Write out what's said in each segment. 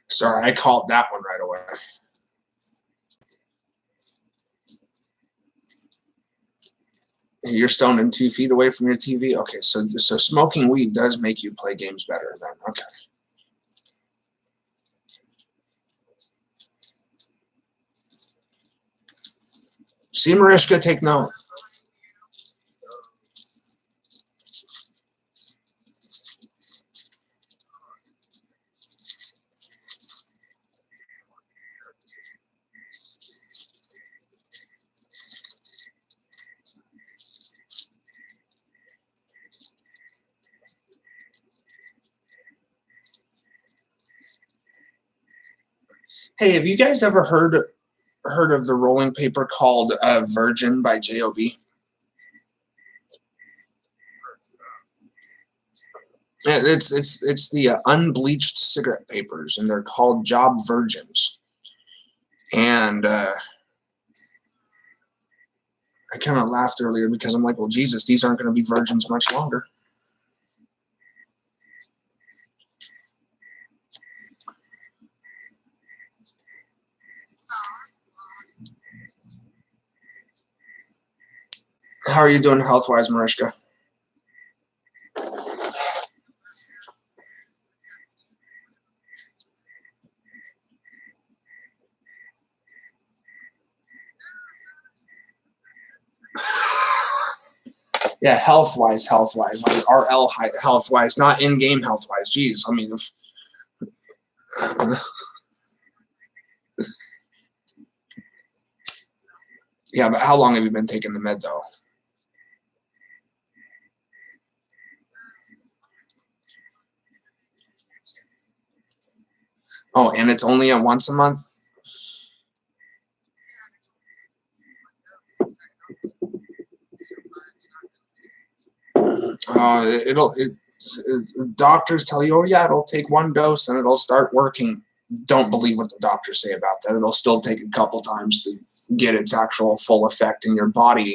Sorry, I called that one right away. You're stoned and 2 feet away from your TV? Okay, so smoking weed does make you play games better then. Okay. See, Mariska, take note. Hey, have you guys ever heard of the rolling paper called Virgin by J.O.B.? It's the unbleached cigarette papers, and they're called Job Virgins. And I kind of laughed earlier because I'm like, well, Jesus, these aren't going to be virgins much longer. How are you doing health-wise, Mariska? Yeah, health-wise, like RL health-wise, not in-game health-wise. Jeez, I mean, yeah, but how long have you been taking the med, though? Oh, and it's only a once a month? Doctors tell you, oh yeah, it'll take one dose and it'll start working. Don't believe what the doctors say about that. It'll still take a couple times to get its actual full effect in your body,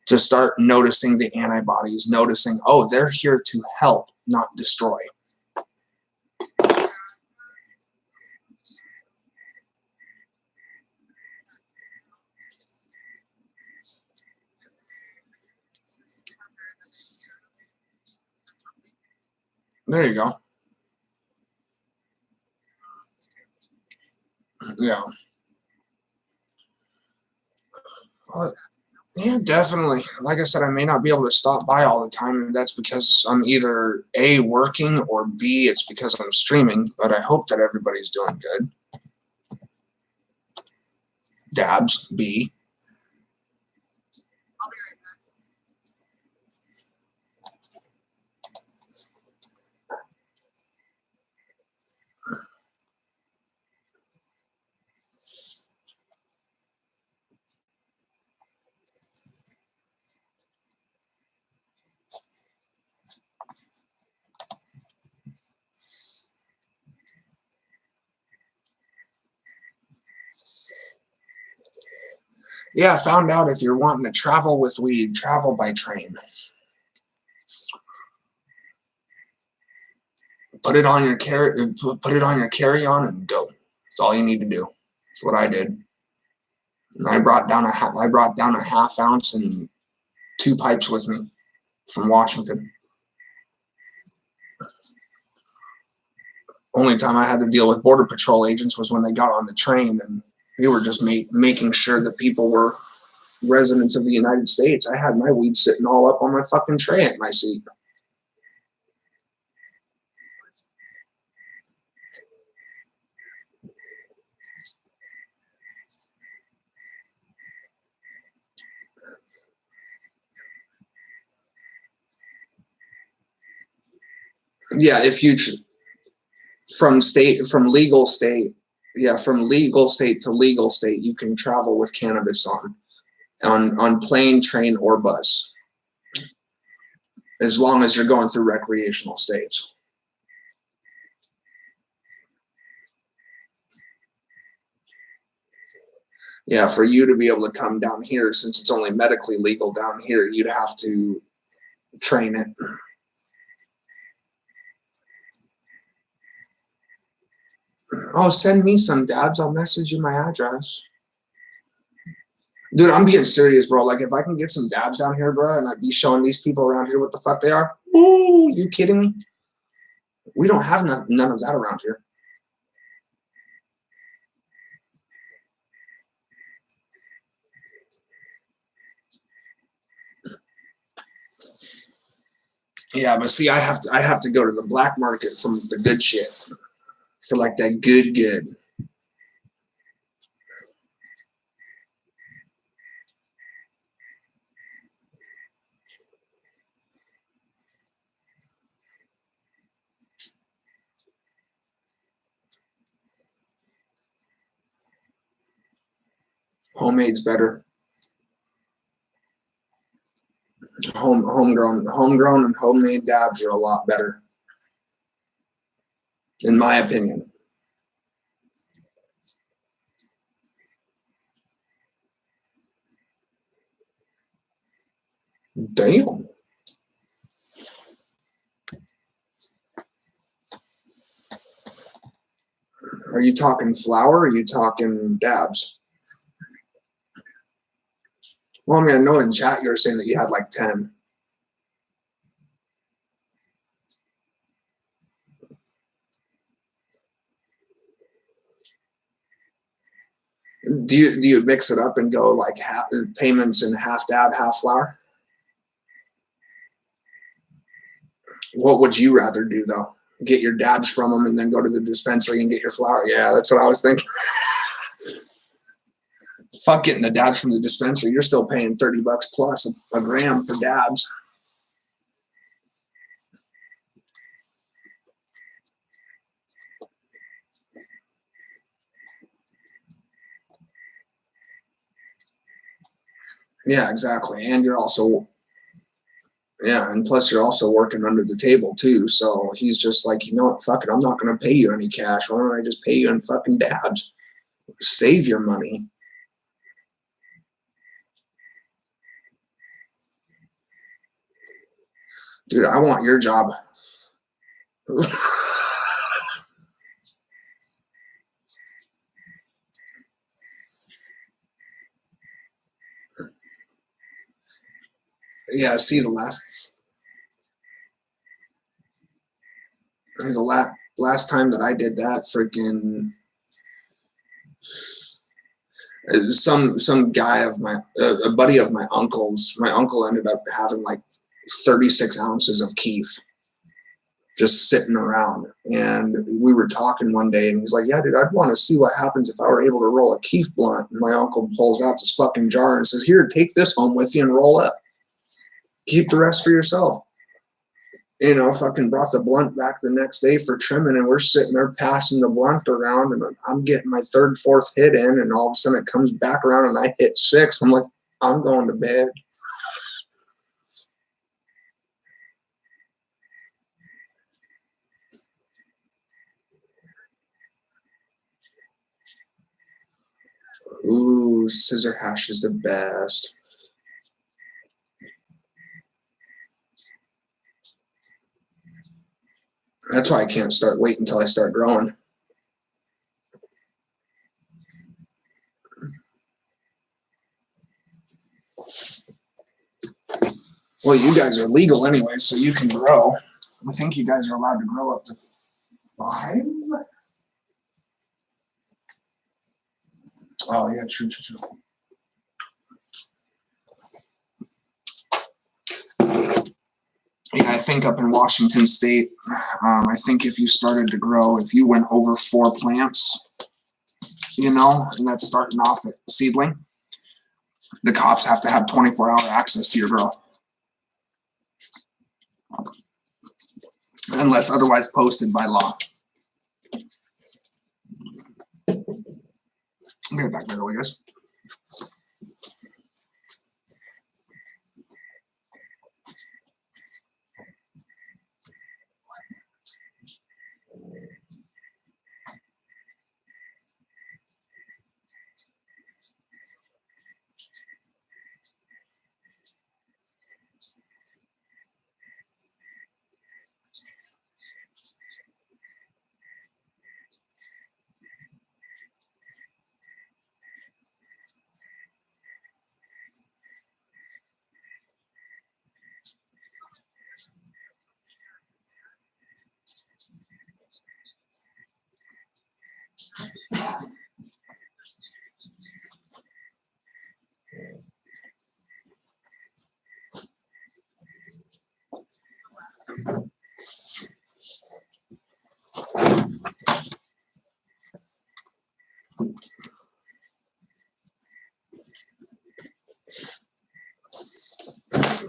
to start noticing the antibodies, noticing, oh, they're here to help, not destroy. There you go. Yeah. Well, yeah, definitely. Like I said, I may not be able to stop by all the time, and that's because I'm either A, working, or B, it's because I'm streaming, but I hope that everybody's doing good. Dabs, B. Yeah, I found out if you're wanting to travel with weed, travel by train. Put it on your carry-on and go. That's all you need to do. That's what I did. And I brought down a half ounce and 2 pipes with me from Washington. Only time I had to deal with Border Patrol agents was when they got on the train, and they were just making sure that people were residents of the United States. I had my weed sitting all up on my fucking tray at my seat. Yeah, if you from legal state to legal state, you can travel with cannabis on plane, train, or bus, as long as you're going through recreational states. Yeah, for you to be able to come down here, since it's only medically legal down here, you'd have to train it. Oh, send me some dabs. I'll message you my address. Dude, I'm being serious, bro. Like, if I can get some dabs down here, bro, and I'd be showing these people around here what the fuck they are. Ooh, you kidding me? We don't have none of that around here. Yeah, but see, I have to go to the black market for the good shit, for like that good. Homemade's better. Homegrown and homemade dabs are a lot better, in my opinion. Damn. Are you talking flour or are you talking dabs? Well, I mean, I know in chat you were saying that you had like 10. Do you mix it up and go like half payments and half dab, half flour? What would you rather do though? Get your dabs from them and then go to the dispensary and get your flour? Yeah, that's what I was thinking. Fuck getting the dabs from the dispensary. You're still paying $30 plus a gram for dabs. Yeah, exactly. And you're also, yeah, and plus you're also working under the table too. So he's just like, you know what, fuck it, I'm not gonna pay you any cash. Why don't I just pay you in fucking dabs? Save your money. Dude, I want your job. Yeah, see the last time that I did that, freaking some guy of my a buddy of my uncle's. My uncle ended up having like 36 ounces of keef just sitting around, and we were talking one day, and he's like, "Yeah, dude, I'd want to see what happens if I were able to roll a keef blunt." And my uncle pulls out this fucking jar and says, "Here, take this home with you and roll it. Keep the rest for yourself." You know, fucking brought the blunt back the next day for trimming, and we're sitting there passing the blunt around, and I'm getting my third, fourth hit in, and all of a sudden it comes back around and I hit 6. I'm like, I'm going to bed. Ooh, scissor hash is the best. That's why I can't start waiting until I start growing. Well, you guys are legal anyway, so you can grow. I think you guys are allowed to grow up to 5. Oh yeah, true. Yeah, I think up in Washington State, I think if you started to grow, if you went over 4 plants, you know, and that's starting off at seedling, the cops have to have 24-hour access to your grow, unless otherwise posted by law. I'll be right back, by the way, guys.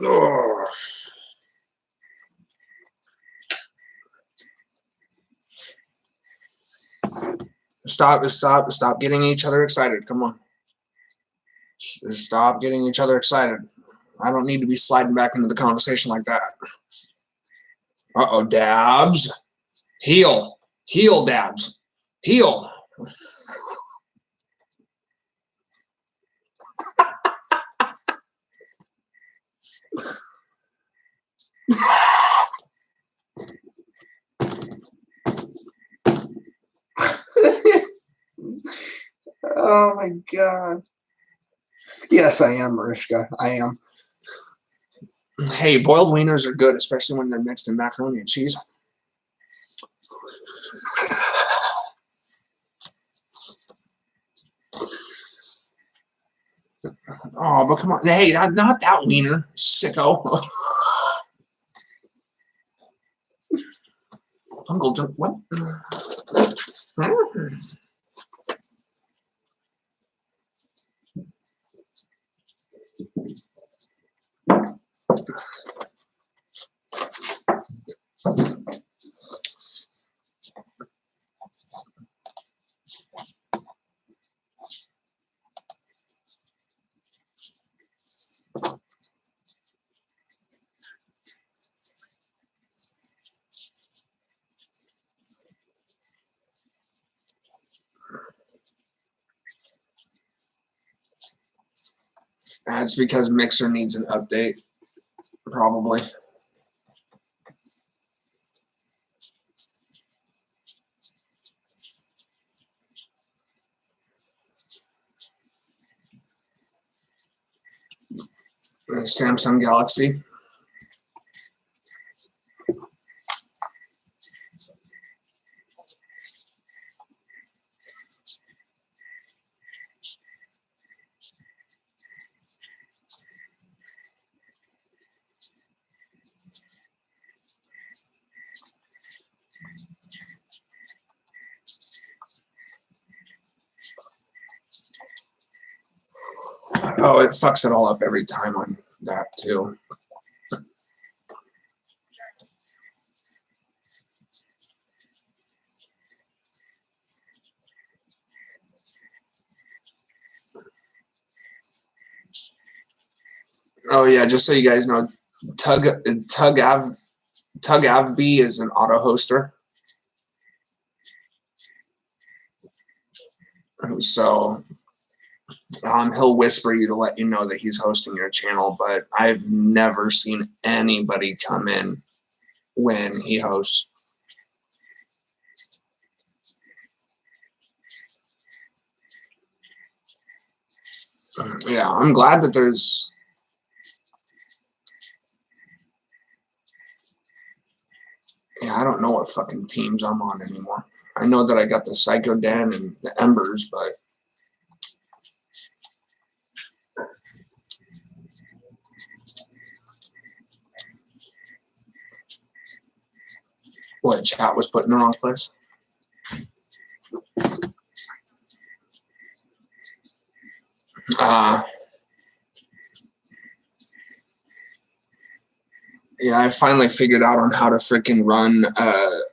Oh. Stop getting each other excited. Come on. Stop getting each other excited. I don't need to be sliding back into the conversation like that. Uh-oh, dabs. Heal. Heal, dabs. Heal. Oh my God. Yes, I am, Mariska. I am. Hey, boiled wieners are good, especially when they're mixed in macaroni and cheese. Oh, but come on. Hey, not that wiener, sicko. Uncle, what? That's because Mixer needs an update, probably. Samsung Galaxy. Oh, it fucks it all up every time on that too. Oh yeah, just so you guys know, Tug Avb is an auto hoster. So he'll whisper you to let you know that he's hosting your channel, but I've never seen anybody come in when he hosts. Yeah, I'm glad that there's... Yeah, I don't know what fucking teams I'm on anymore. I know that I got the Psycho Den and the Embers, but... What, chat was put in the wrong place? Yeah, I finally figured out on how to freaking run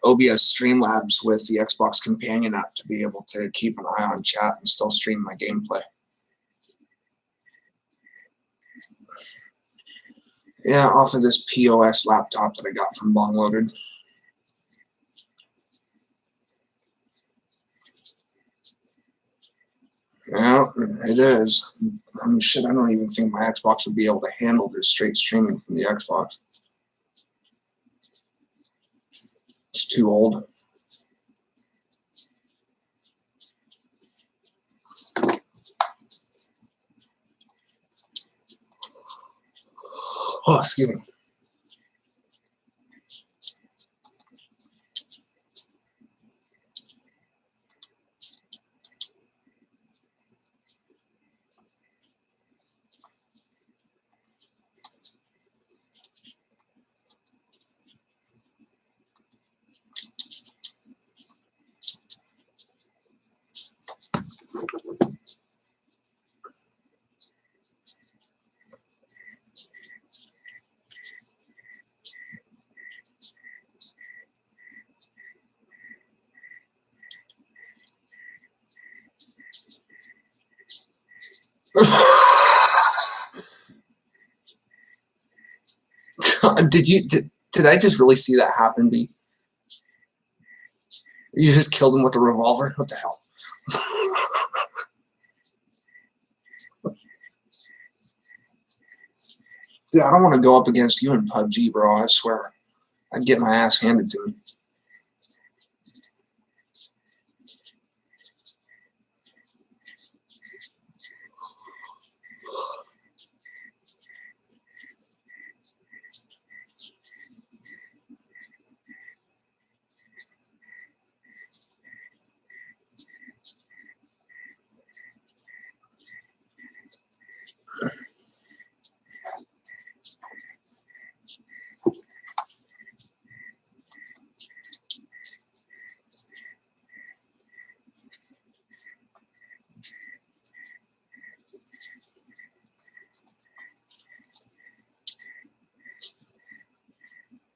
OBS Streamlabs with the Xbox Companion app to be able to keep an eye on chat and still stream my gameplay. Yeah, off of this POS laptop that I got from Bongloaded. Yeah, it is. I mean, shit, I don't even think my Xbox would be able to handle this straight streaming from the Xbox. It's too old. Oh, excuse me. Did I just really see that happen, B? You just killed him with a revolver? What the hell? Dude, I don't want to go up against you in PUBG, bro. I swear. I'd get my ass handed to me.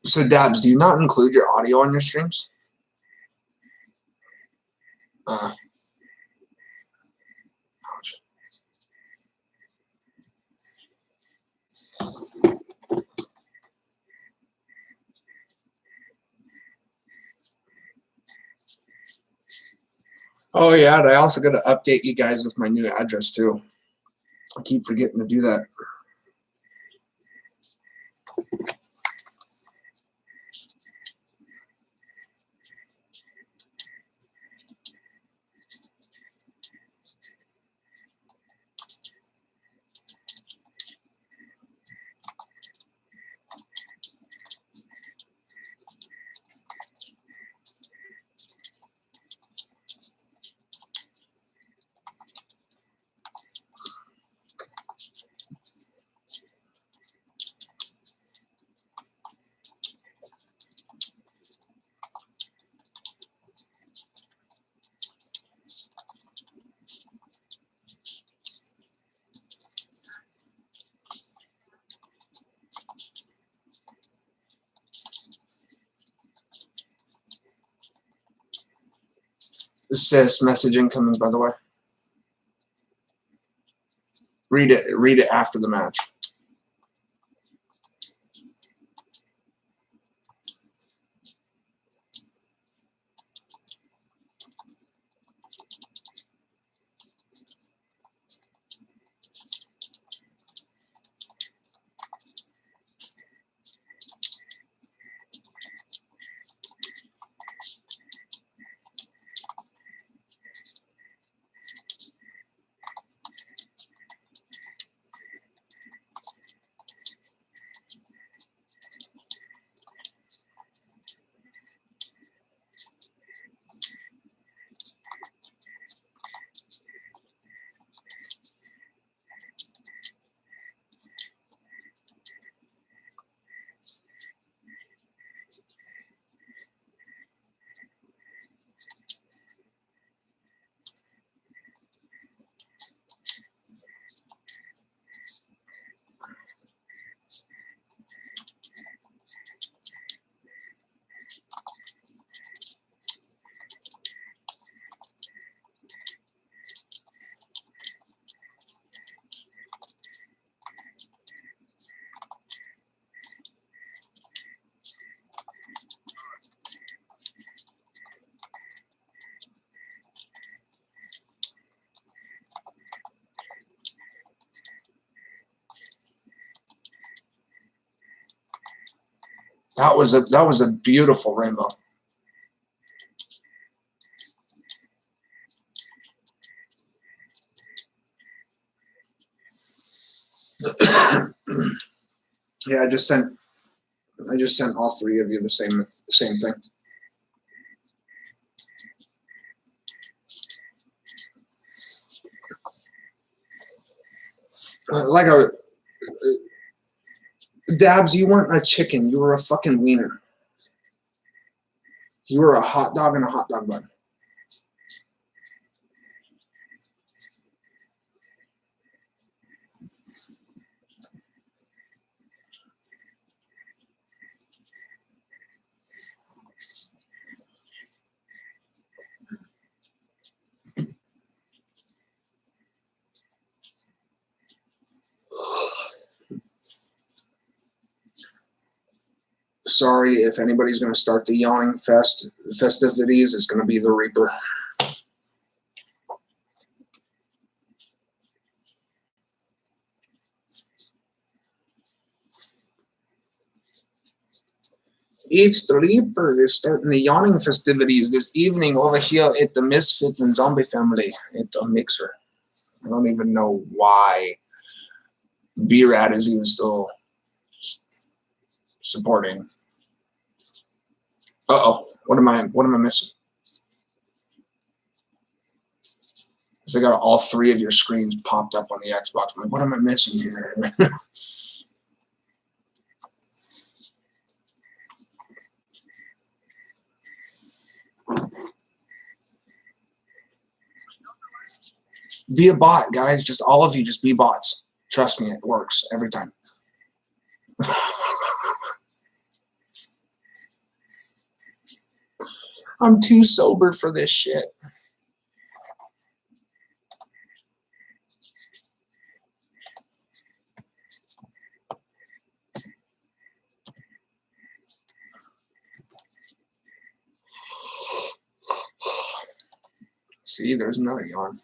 So, Dabs, do you not include your audio on your streams? Ouch. Oh, yeah, and I also got to update you guys with my new address, too. I keep forgetting to do that. Sis, message incoming, by the way. Read it after the match. That was a beautiful rainbow. Yeah, I just sent all three of you the same thing. Like Dabs, you weren't a chicken. You were a fucking wiener. You were a hot dog in a hot dog bun. Sorry, if anybody's going to start the yawning festivities, it's going to be the Reaper. It's the Reaper. They're starting the yawning festivities this evening over here at the Misfit and Zombie Family at the Mixer. I don't even know why B-Rad is even still supporting. Uh-oh. What am I missing? Because I got all three of your screens popped up on the Xbox. I'm like, what am I missing here? Be a bot, guys. Just all of you, just be bots. Trust me, it works every time. I'm too sober for this shit. See, there's another yawn.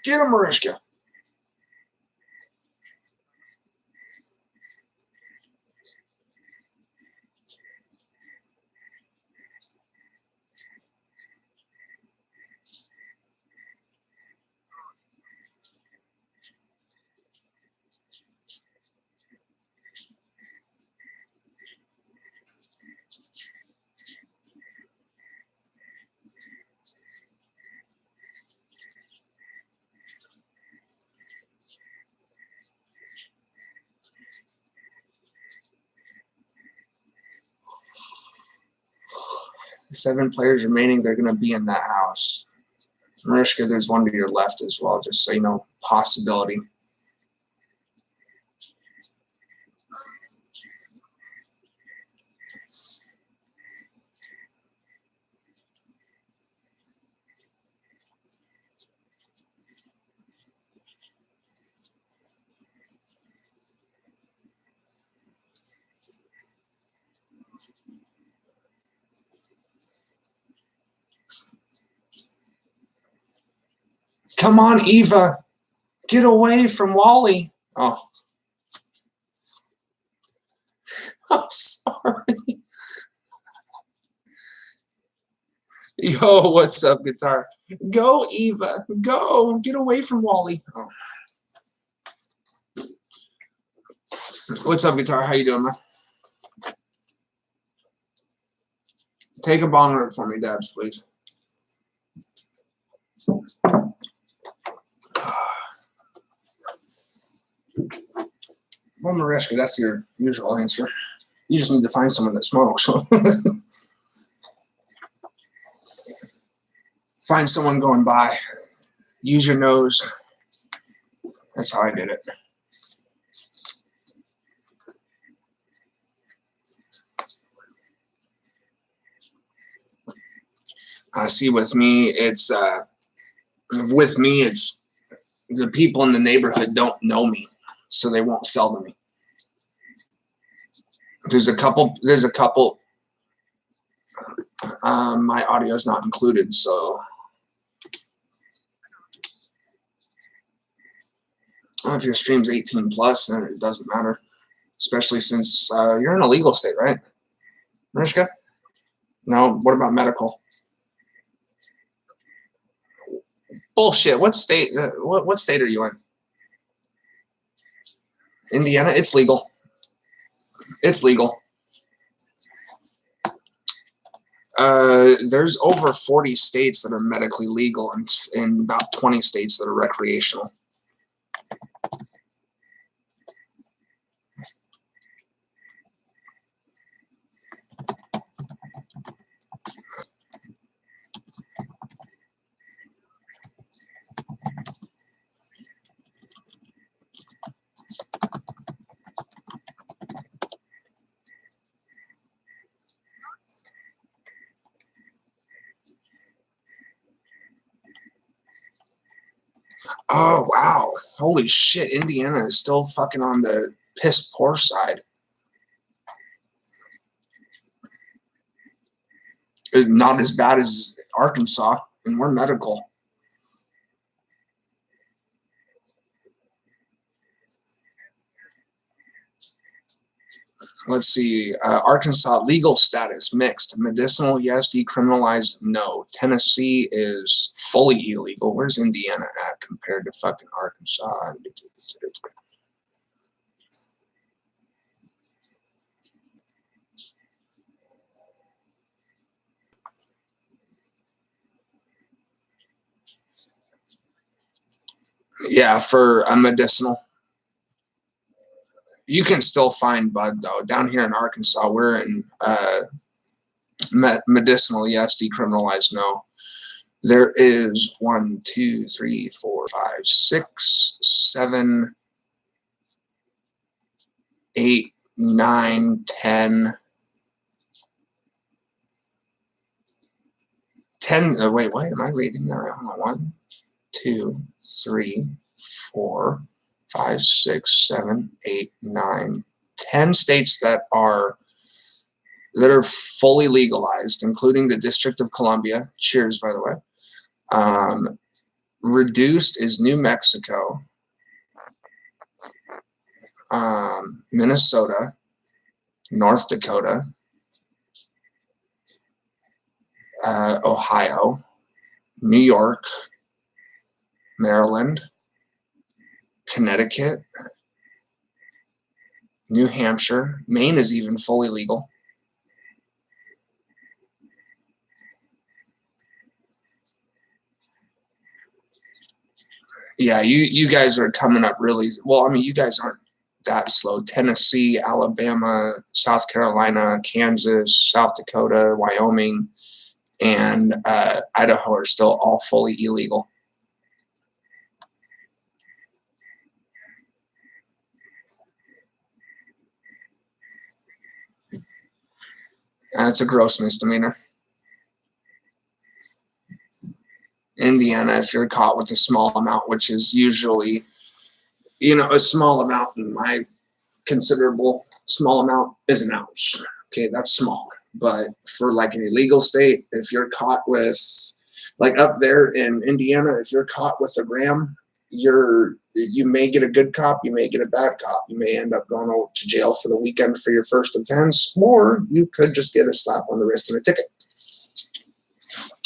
Get him, Marishka. Seven players remaining. They're going to be in that house. Marishka, there's one to your left as well, just so you know, possibility. Come on, Eva. Get away from Wally. Oh. I'm sorry. Yo, what's up, guitar? Go, Eva. Go. Get away from Wally. Oh. What's up, guitar? How you doing, man? Take a bong rip for me, Dabs, please. Well, Marishka, that's your usual answer. You just need to find someone that smokes. Find someone going by. Use your nose. That's how I did it. See, with me, it's the people in the neighborhood don't know me, so they won't sell to me. There's a couple. My audio is not included, so if your stream's 18 plus, then it doesn't matter. Especially since you're in a legal state, right, Marishka? No. What about medical? Bullshit. What state? What state are you in? Indiana. It's legal. It's legal. There's over 40 states that are medically legal and about 20 states that are recreational. Oh, wow. Holy shit. Indiana is still fucking on the piss poor side. Not as bad as Arkansas, and we're medical. Let's see. Arkansas legal status mixed. Medicinal, yes. Decriminalized, no. Tennessee is fully illegal. Where's Indiana at compared to fucking Arkansas? Yeah, for a medicinal. You can still find bud though. Down here in Arkansas, we're in medicinal, yes. Decriminalized, no. There is 1, 2, 3, 4, 5, 6, 7, 8, 9, 10. 10. Wait, am I reading that right? 1, 2, 3, 4, 5, 6, 7, 8, 9, 10 states that are fully legalized, including the District of Columbia. Cheers, by the way. Reduced is New Mexico, Minnesota, North Dakota, Ohio, New York, Maryland, Connecticut, New Hampshire. Maine is even fully legal. Yeah, you guys are coming up really well. I mean, you guys aren't that slow. Tennessee, Alabama, South Carolina, Kansas, South Dakota, Wyoming, and Idaho are still all fully illegal. That's a gross misdemeanor. Indiana, if you're caught with a small amount, which is usually, a small amount in my considerable small amount is an ounce. Okay, that's small. But for like an illegal state, if you're caught with, like up there in Indiana, if you're caught with a gram, you may get a good cop, you may get a bad cop. You may end up going to jail for the weekend for your first offense, or you could just get a slap on the wrist and a ticket.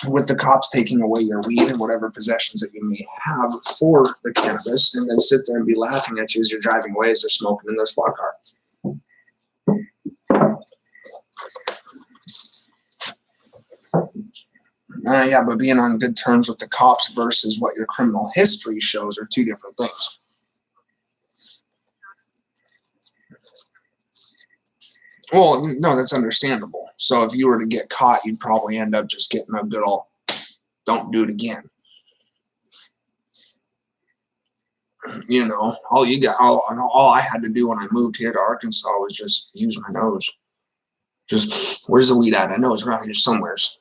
With the cops taking away your weed and whatever possessions that you may have for the cannabis, and then sit there and be laughing at you as you're driving away as they're smoking in their squad car. Yeah, but being on good terms with the cops versus what your criminal history shows are two different things. Well, no, that's understandable. So if you were to get caught, you'd probably end up just getting a good old don't do it again. All I had to do when I moved here to Arkansas was just use my nose. Just, where's the weed at? I know it's around here somewheres.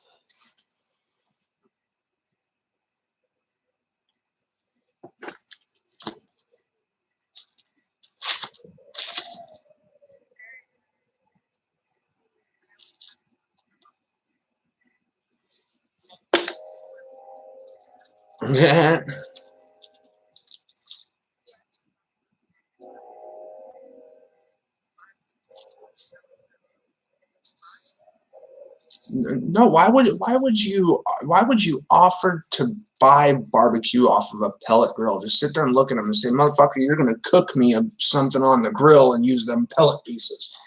No, why would you offer to buy barbecue off of a pellet grill? Just sit there and look at them and say, motherfucker, you're gonna cook me something on the grill and use them pellet pieces.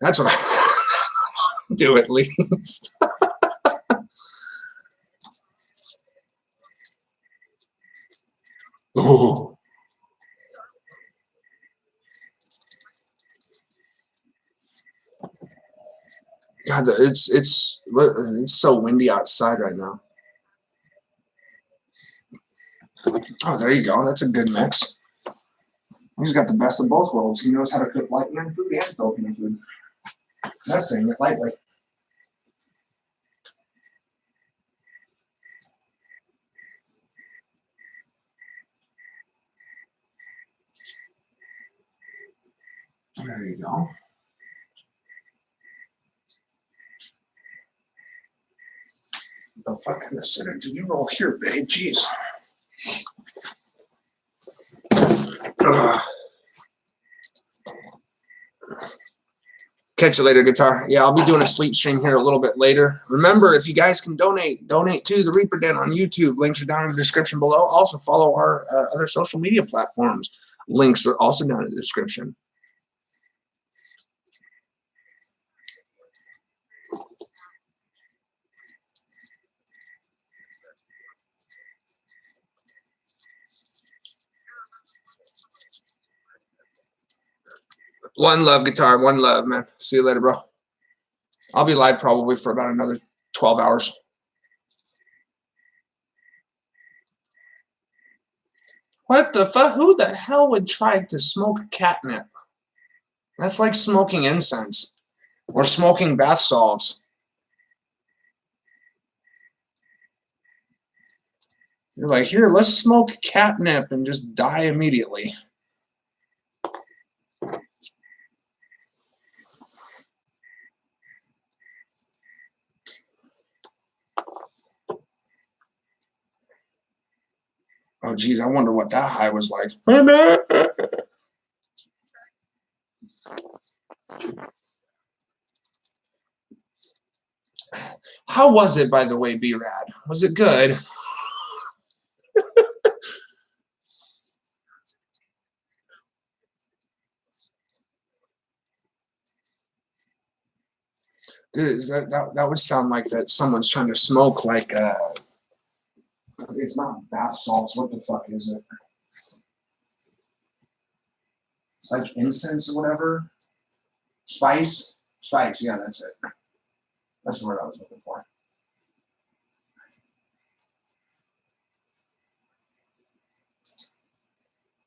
That's what I do at least. Ooh. God, it's so windy outside right now. Oh, there you go. That's a good mix. He's got the best of both worlds. He knows how to cook Lightning food and Filipino food. That's saying it lightly. There you go. The fuck kind of center do you roll here, babe? Jeez. Ugh. Catch you later, guitar. Yeah, I'll be doing a sleep stream here a little bit later. Remember, if you guys can donate to the Reaper Den on YouTube. Links are down in the description below. Also, follow our other social media platforms. Links are also down in the description. One love, guitar. One love, man. See you later, bro. I'll be live probably for about another 12 hours. What the fuck? Who the hell would try to smoke catnip? That's like smoking incense or smoking bath salts. You're like, here, let's smoke catnip and just die immediately. Oh, geez, I wonder what that high was like. How was it, by the way, B-Rad? Was it good? That would sound like that someone's trying to smoke like it's not bath salts. What the fuck is it? It's like incense or whatever. Spice? Spice, yeah, that's it. That's the word I was looking for.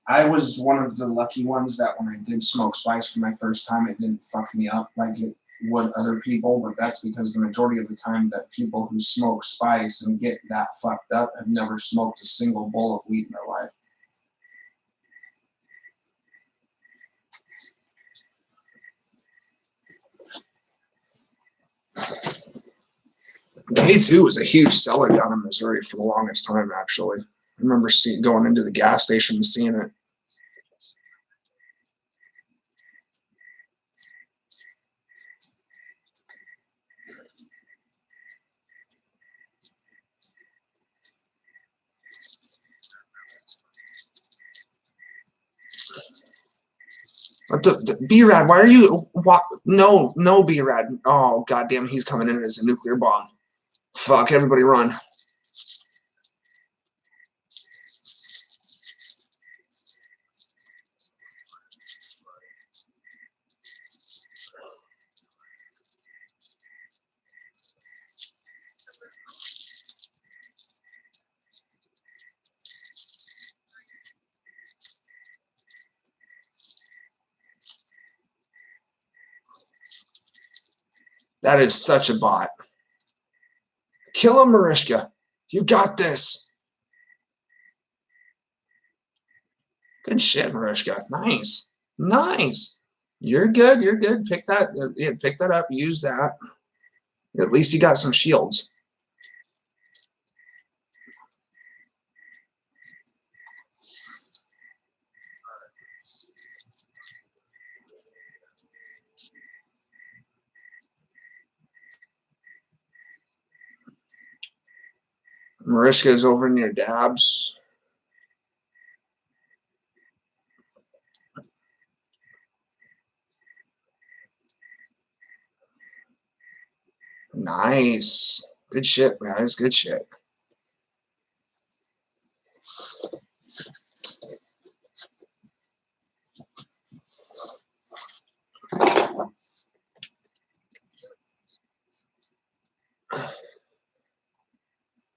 I was one of the lucky ones that when I did smoke spice for my first time, it didn't fuck me up like it would other people, but that's because the majority of the time that people who smoke spice and get that fucked up have never smoked a single bowl of weed in their life. K2 was a huge seller down in Missouri for the longest time, actually. I remember going into the gas station and seeing it. B-Rad, why are you... No, B-Rad. Oh, goddamn, he's coming in as a nuclear bomb. Fuck, everybody run. That is such a bot. Kill him, Marishka. You got this. Good shit, Marishka. Nice. Nice. You're good. You're good. Pick that up. Use that. At least you got some shields. Marishka is over near Dabs. Nice. Good shit, guys. Good shit.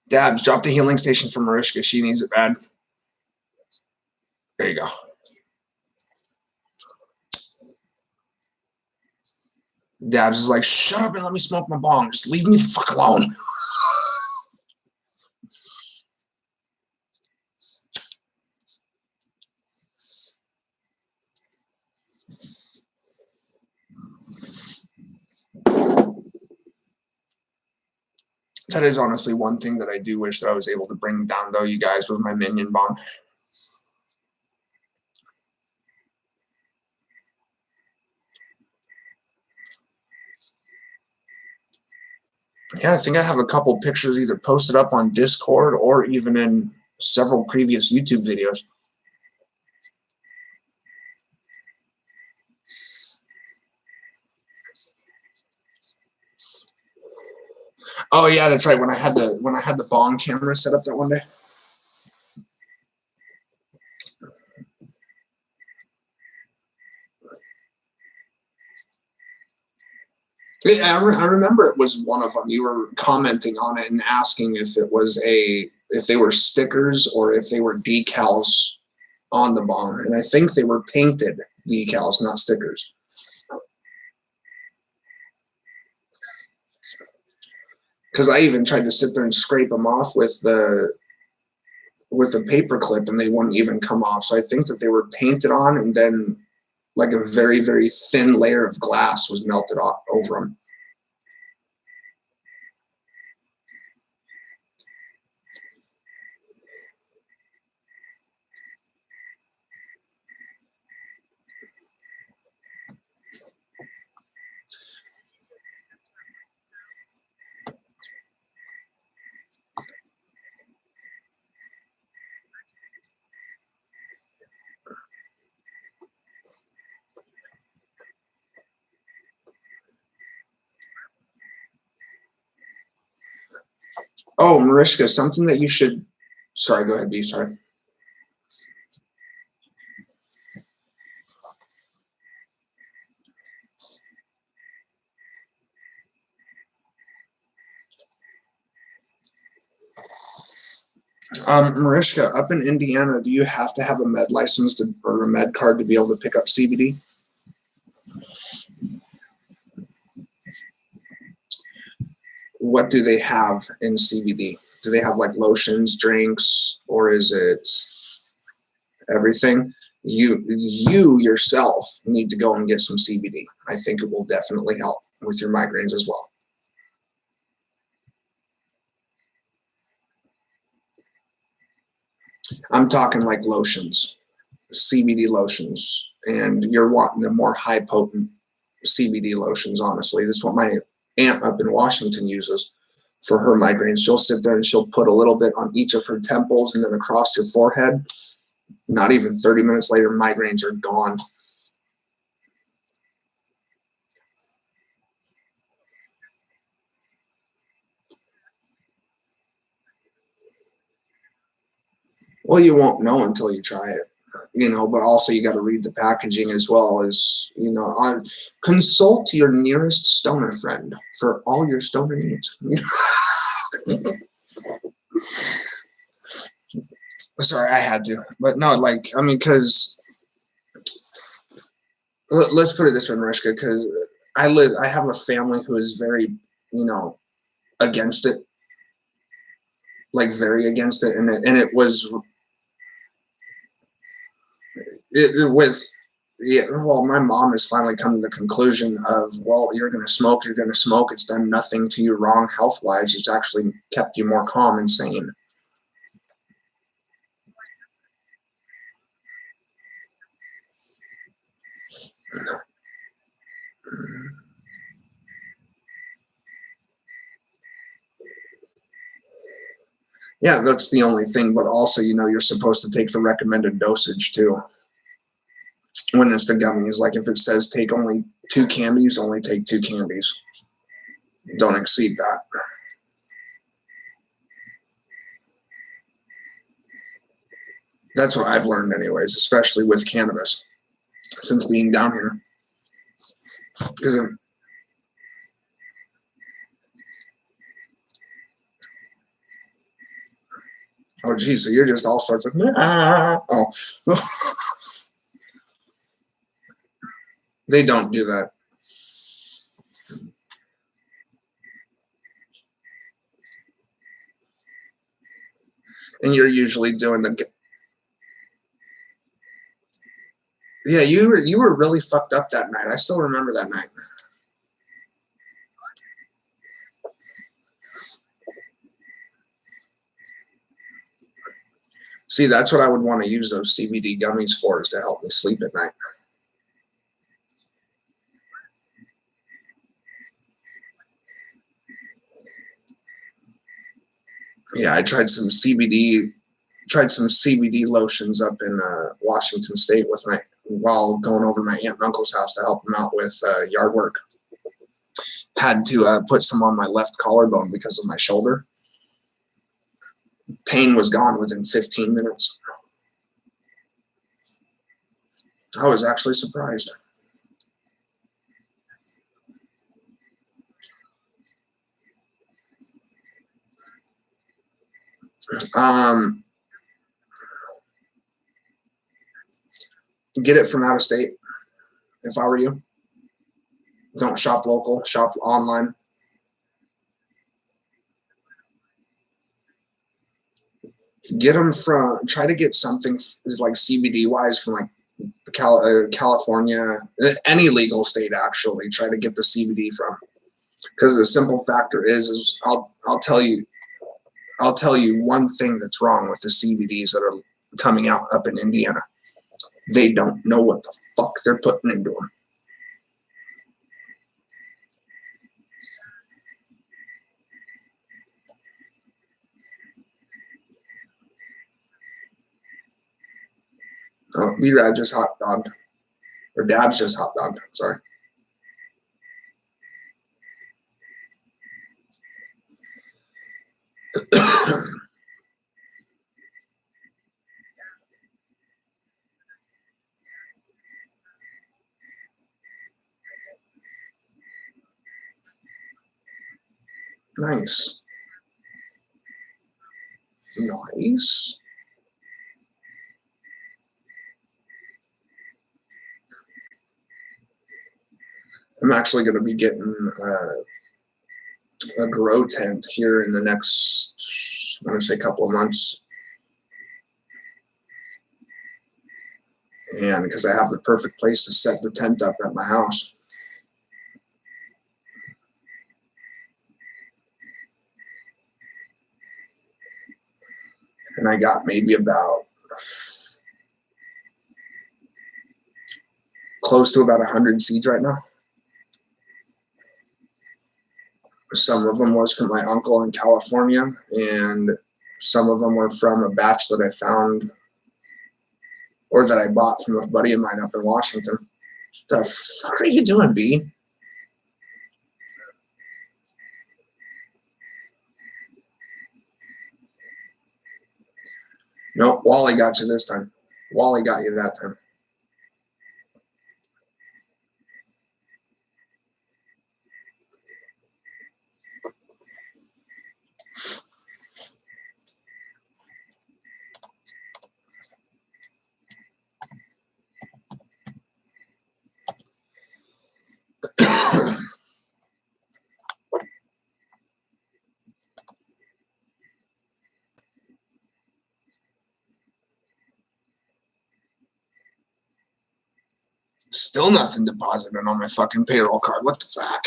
Dabs, drop the healing station for Marishka. She needs it bad. There you go. Dabs is like, shut up and let me smoke my bong. Just leave me the fuck alone. That is honestly one thing that I do wish that I was able to bring down, though, you guys, with my minion bomb. Yeah, I think I have a couple pictures either posted up on Discord or even in several previous YouTube videos. Oh yeah, that's right. When I had the bong camera set up that one day. I remember it was one of them. You were commenting on it and asking if they were stickers or if they were decals on the bong, and I think they were painted decals, not stickers. Because I even tried to sit there and scrape them off with the paper clip, and they wouldn't even come off. So I think that they were painted on, and then like a very, very thin layer of glass was melted off over them. Oh, Mariska, something that you should. Sorry, go ahead, B. Sorry. Mariska, up in Indiana, do you have to have a med license or a med card to be able to pick up CBD? What do they have in CBD? Do they have like lotions, drinks, or is it everything? You yourself need to go and get some CBD. I think it will definitely help with your migraines as well. I'm talking like lotions, CBD lotions, and you're wanting the more high potent CBD lotions. Honestly, that's what my aunt up in Washington uses for her migraines. She'll sit there and she'll put a little bit on each of her temples and then across her forehead. Not even 30 minutes later, migraines are gone. Well, you won't know until you try it, but also you got to read the packaging as well as, consult your nearest stoner friend for all your stoner needs. Sorry, I had to, but no, because let's put it this way, Mariska, because I have a family who is very, against it, like very against it, and it was yeah. Well, my mom has finally come to the conclusion of, well, you're going to smoke. It's done nothing to you wrong health wise. It's actually kept you more calm and sane. Yeah, that's the only thing. But also, you're supposed to take the recommended dosage too. When it's the gummies, like if it says take only 2 candies, only take 2 candies. Don't exceed that. That's what I've learned anyways, especially with cannabis since being down here. Because oh geez, so you're just all sorts of oh. They don't do that. And you're usually doing the. Yeah, you were really fucked up that night. I still remember that night. See, that's what I would want to use those CBD gummies for, is to help me sleep at night. Yeah, I tried some CBD lotions up in Washington State while going over to my aunt and uncle's house to help them out with yard work. Had to put some on my left collarbone because of my shoulder. Pain was gone within 15 minutes. I was actually surprised. Get it from out of state, if I were you. Don't shop local, shop online. Get them from, try to get something like CBD wise from like California, any legal state actually. Try to get the CBD from, because the simple factor is I'll tell you one thing that's wrong with the CBDs that are coming out up in Indiana. They don't know what the fuck they're putting into them. Oh, B-Rad just hot dogged. Or Dab's just hot dogged, sorry. Nice. Nice. I'm actually going to be getting a grow tent here in the next, I want to say, couple of months. And because I have the perfect place to set the tent up at my house. And I got maybe about close to about 100 seeds right now. Some of them was from my uncle in California, and some of them were from a batch that I found or that I bought from a buddy of mine up in Washington. The fuck are you doing, B? No, Wally got you this time. Wally got you that time. Still nothing deposited on my fucking payroll card. What the fuck?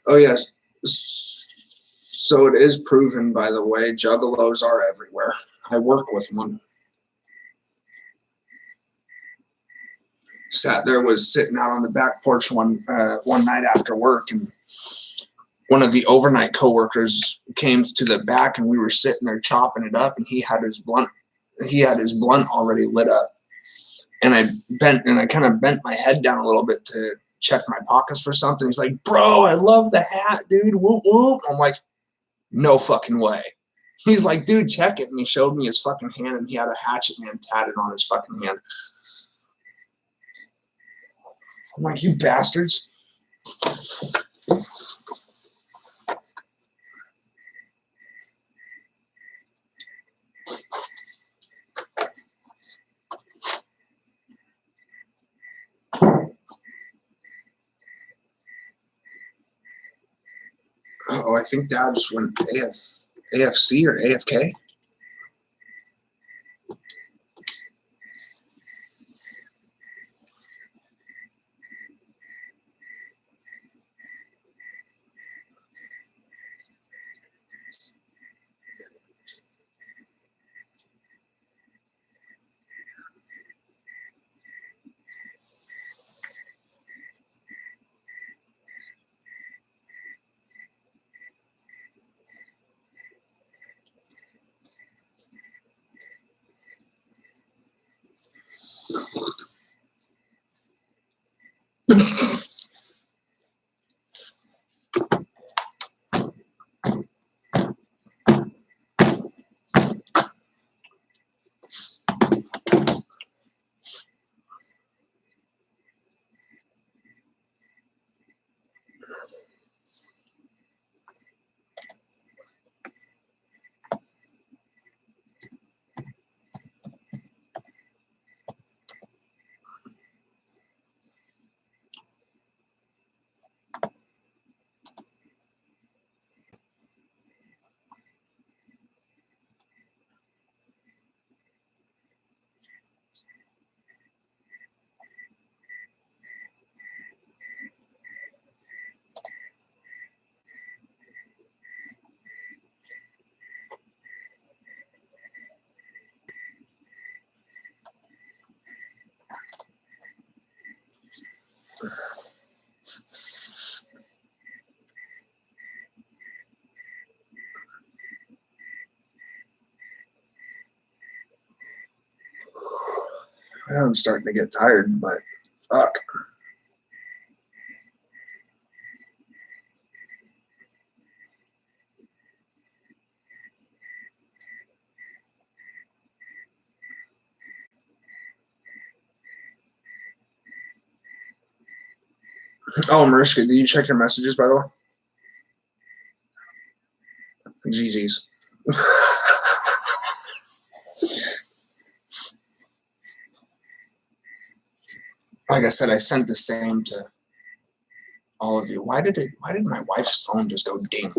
Oh, yes. So it is proven, by the way, juggalos are everywhere. I work with one. was sitting out on the back porch one night after work, and one of the overnight coworkers came to the back, and we were sitting there chopping it up, and he had his blunt already lit up. And I kind of bent my head down a little bit to check my pockets for something. He's like, "Bro, I love the hat, dude. Whoop whoop." I'm like, "No fucking way." He's like, "Dude, check it." And he showed me his fucking hand, and he had a Hatchet Man tatted on his fucking hand. I'm like, "You bastards." Oh, I think that was when AFC or AFK. I'm starting to get tired, but fuck. Oh, Mariska, did you check your messages, by the way? GG's. Like I said, I sent the same to all of you. Why did my wife's phone just go ding?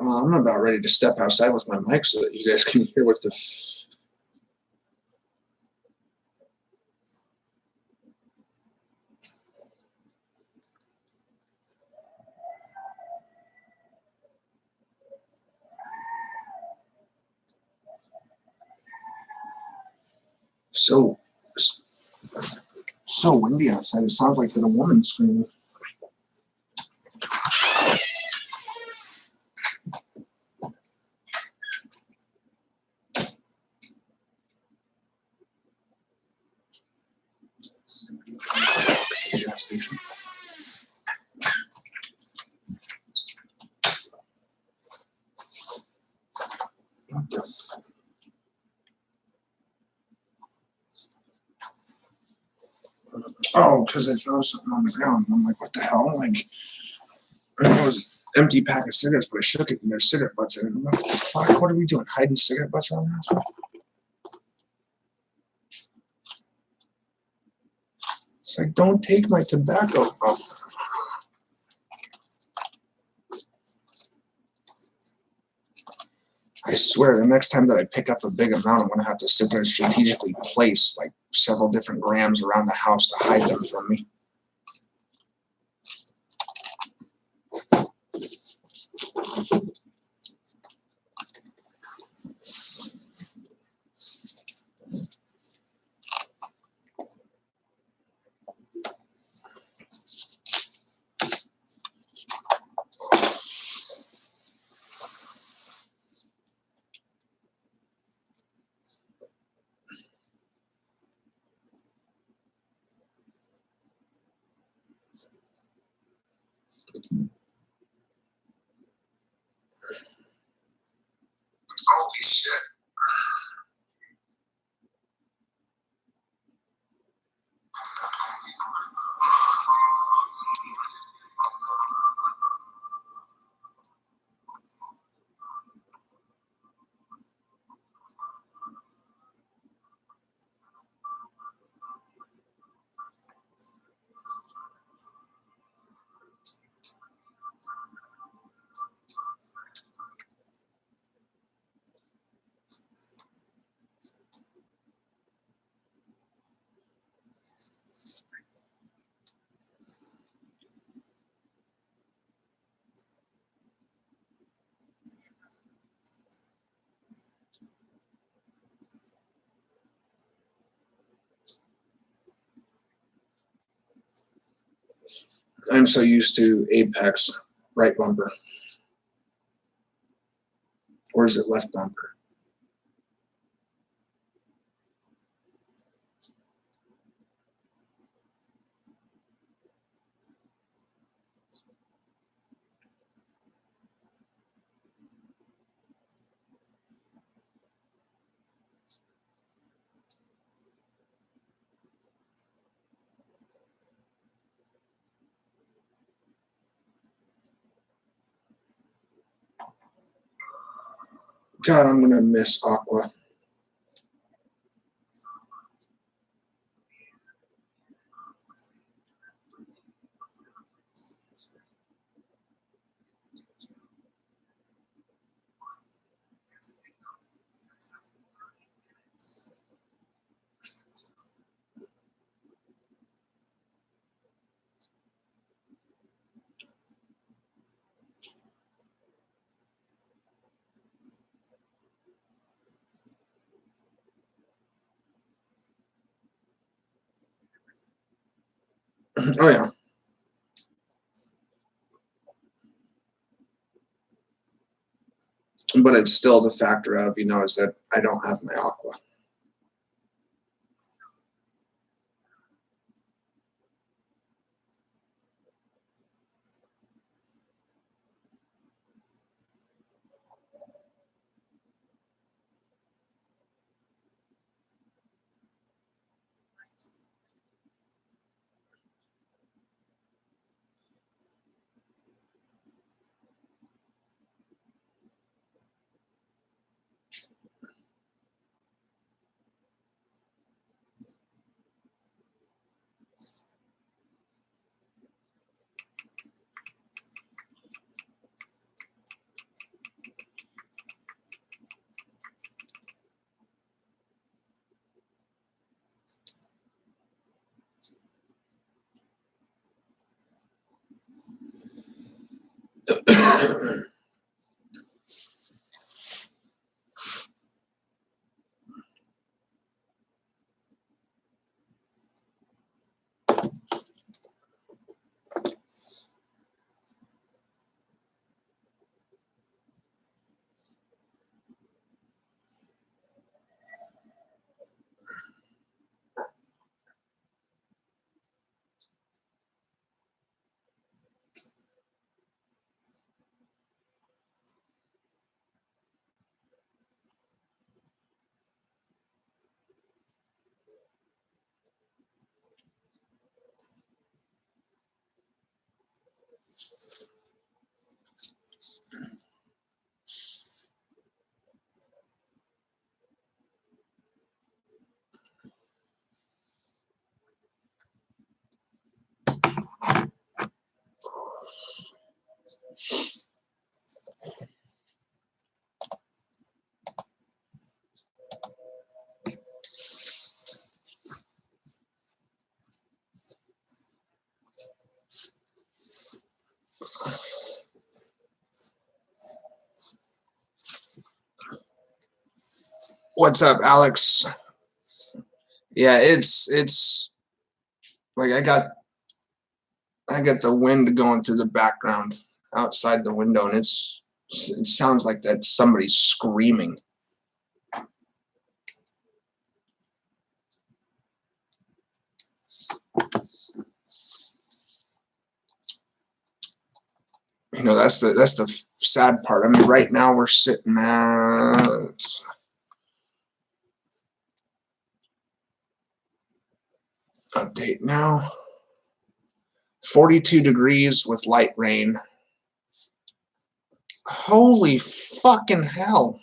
Well, I'm about ready to step outside with my mic so that you guys can hear what the so windy outside. It sounds like a woman screaming. Gas station. What the Oh, because I found something on the ground. And I'm like, what the hell? Like, it was an empty pack of cigarettes, but I shook it and there's cigarette butts in it. I'm like, what the fuck? What are we doing? Hiding cigarette butts around the house? It's like, don't take my tobacco. Oh. I swear, the next time that I pick up a big amount, I'm going to have to sit there and strategically place like several different grams around the house to hide them from me. Holy shit. I'm so used to Apex right bumper. Or is it left bumper? God, I'm going to miss Aqua. Oh, yeah. But it's still the factor of, is that I don't have my Aqua. What's up, Alex? Yeah, it's like I got the wind going through the background outside the window, and it sounds like that somebody's screaming. You know, that's the sad part. I mean, right now we're sitting at update now 42 degrees with light rain. Holy fucking hell.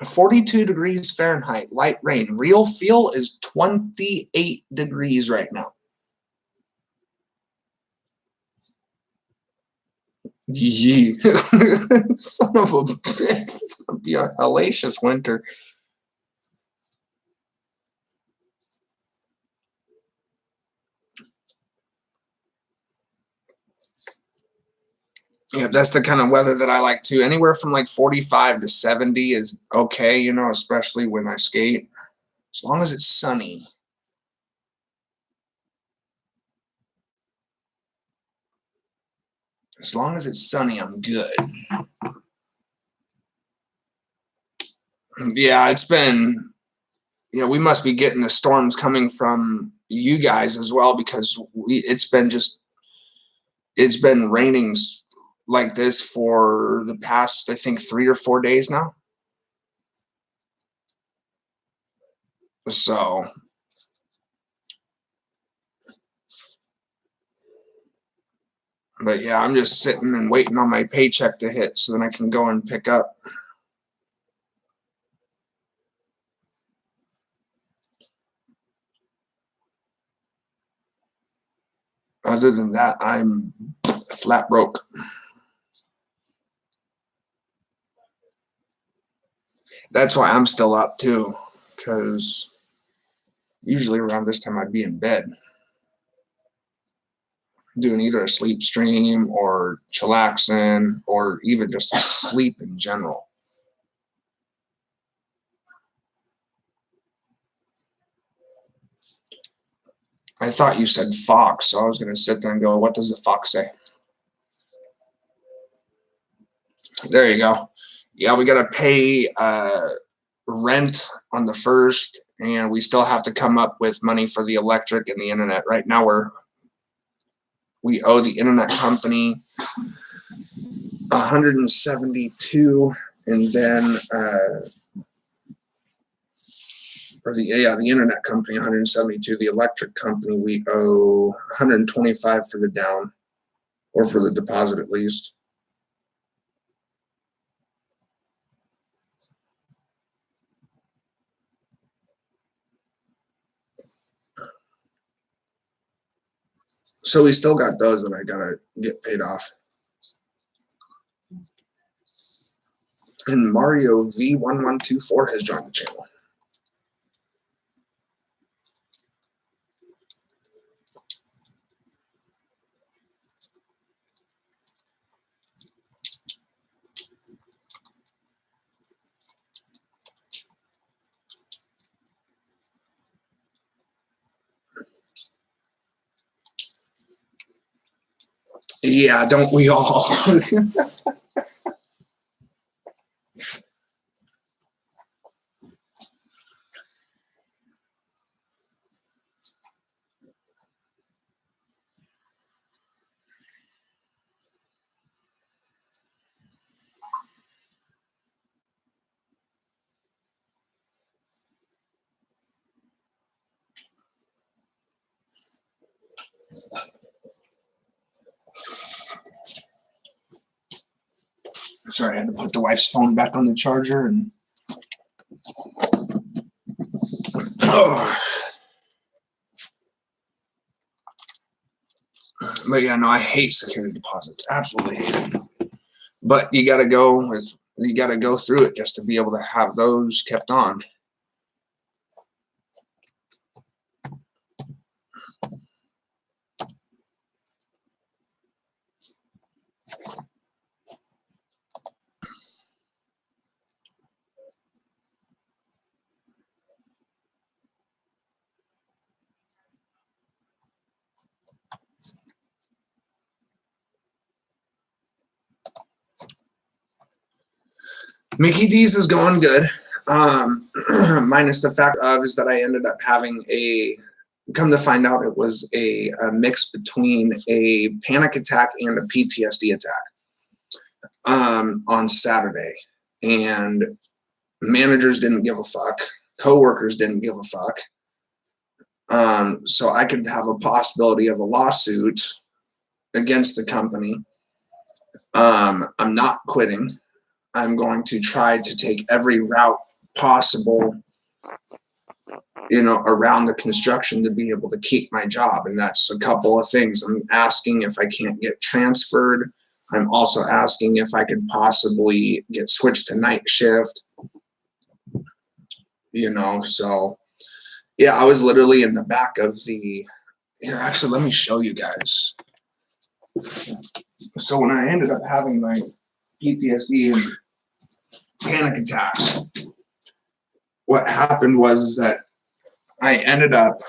42 degrees Fahrenheit, light rain. Real feel is 28 degrees right now. Yee. Son of a bitch. It's going to be a hellacious winter. Yeah, that's the kind of weather that I like too. Anywhere from like 45 to 70 is okay, you know, especially when I skate. As long as it's sunny. As long as it's sunny, I'm good. Yeah, it's been, we must be getting the storms coming from you guys as well, because it's been raining like this for the past, I think, 3 or 4 days now. So, but yeah, I'm just sitting and waiting on my paycheck to hit so then I can go and pick up. Other than that, I'm flat broke. That's why I'm still up too, because usually around this time I'd be in bed doing either a sleep stream or chillaxing or even just sleep in general. I thought you said fox, so I was going to sit there and go, what does the fox say? There you go. Yeah, we got to pay rent on the 1st, and we still have to come up with money for the electric and the internet. Right now we owe the internet company $172, and then the internet company $172. The electric company we owe $125 for the down, or for the deposit at least. So we still got those that I gotta get paid off. And Mario V1124 has joined the channel. Yeah, don't we all? Sorry, I had to put the wife's phone back on the charger and. Oh. But yeah, no, I hate security deposits. Absolutely hate it. But you gotta go through it just to be able to have those kept on. Mickey D's is going good. Minus the fact of is that I ended up having come to find out it was a mix between a panic attack and a PTSD attack on Saturday. And managers didn't give a fuck. Coworkers didn't give a fuck. So I could have a possibility of a lawsuit against the company. I'm not quitting. I'm going to try to take every route possible, around the construction to be able to keep my job. And that's a couple of things. I'm asking if I can't get transferred. I'm also asking if I could possibly get switched to night shift, so yeah, I was literally in the back of actually, let me show you guys. So when I ended up having my PTSD and panic attacks, what happened was that I ended up,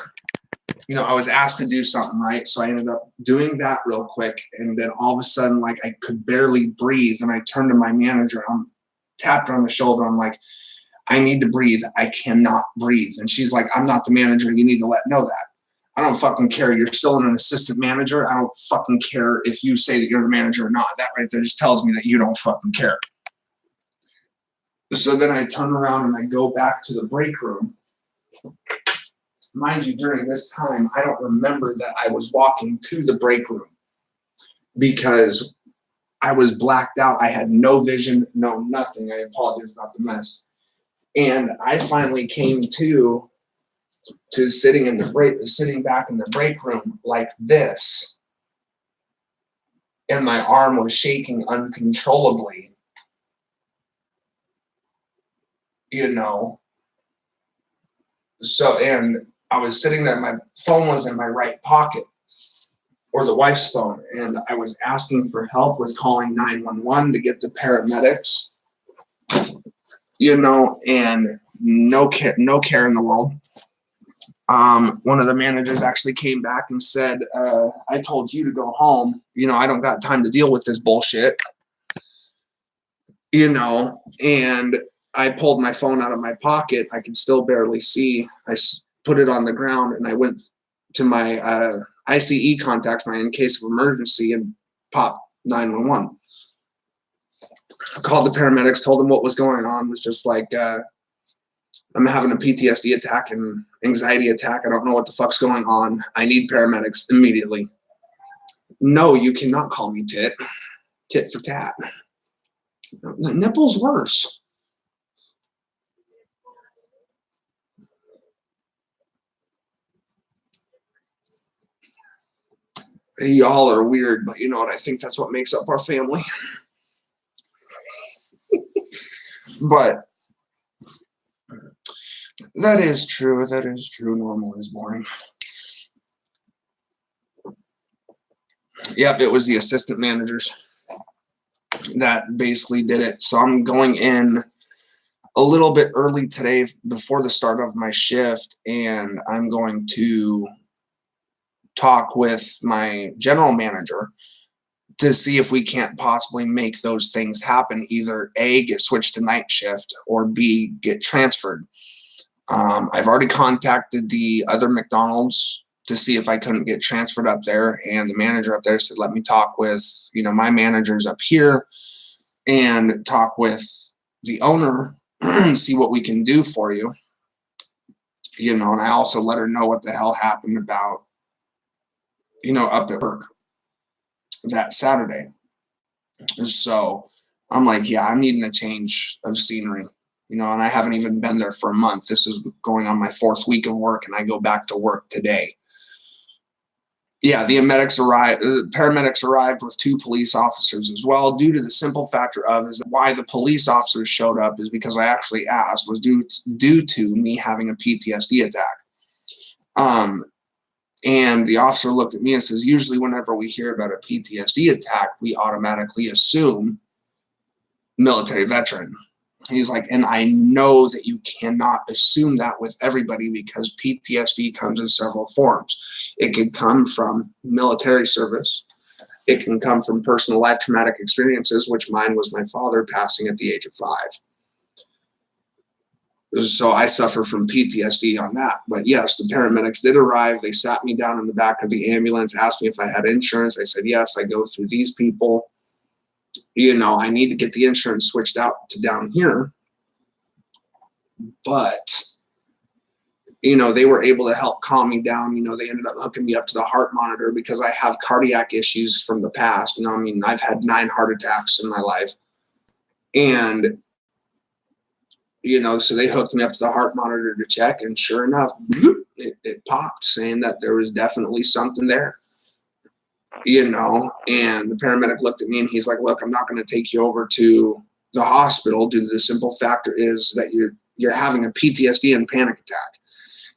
I was asked to do something, right? So I ended up doing that real quick. And then all of a sudden, like, I could barely breathe. And I turned to my manager, tapped her on the shoulder. I'm like, I need to breathe. I cannot breathe. And she's like, I'm not the manager. You need to know that. I don't fucking care. You're still an assistant manager. I don't fucking care if you say that you're the manager or not. That right there just tells me that you don't fucking care. So then I turn around and I go back to the break room. Mind you, during this time, I don't remember that I was walking to the break room because I was blacked out. I had no vision, no nothing. I apologize about the mess. And I finally came to sitting back in the break room like this. And my arm was shaking uncontrollably. So, and I was sitting there, my phone was in my right pocket, or the wife's phone, and I was asking for help with calling 911 to get the paramedics, and no care in the world. One of the managers actually came back and said, I told you to go home. I don't got time to deal with this bullshit, and I pulled my phone out of my pocket. I could still barely see. I put it on the ground and I went to my ICE contacts, my in case of emergency, and popped 911. I called the paramedics, told them what was going on, was just like, I'm having a PTSD attack and anxiety attack. I don't know what the fuck's going on. I need paramedics immediately. No, you cannot call me tit. Tit for tat. The nipple's worse. Y'all are weird, but you know what? I think that's what makes up our family. But that is true. That is true. Normal is boring. Yep, it was the assistant managers that basically did it. So I'm going in a little bit early today before the start of my shift, and I'm going to talk with my general manager to see if we can't possibly make those things happen. Either A, get switched to night shift, or B, get transferred. I've already contacted the other McDonald's to see if I couldn't get transferred up there, and the manager up there said, let me talk with, my managers up here and talk with the owner and see what we can do for you. And I also let her know what the hell happened about, up at work that Saturday. So I'm like, yeah, I'm needing a change of scenery, and I haven't even been there for a month. This is going on my 4th week of work, and I go back to work today. Yeah, the paramedics arrived with 2 police officers as well, due to the simple factor of is why the police officers showed up is because I actually asked was due to me having a PTSD attack. And the officer looked at me and says, usually whenever we hear about a PTSD attack, we automatically assume military veteran. He's like, and I know that you cannot assume that with everybody because PTSD comes in several forms. It can come from military service. It can come from personal life traumatic experiences, which mine was my father passing at the age of 5. So I suffer from PTSD on that. But yes, the paramedics did arrive. They sat me down in the back of the ambulance, asked me if I had insurance. I said, yes, I go through these people. I need to get the insurance switched out to down here. But, they were able to help calm me down. They ended up hooking me up to the heart monitor because I have cardiac issues from the past. I've had 9 heart attacks in my life. And so they hooked me up to the heart monitor to check, and sure enough, it popped, saying that there was definitely something there. And the paramedic looked at me and he's like, look, I'm not going to take you over to the hospital due to the simple factor is that you're having a PTSD and panic attack.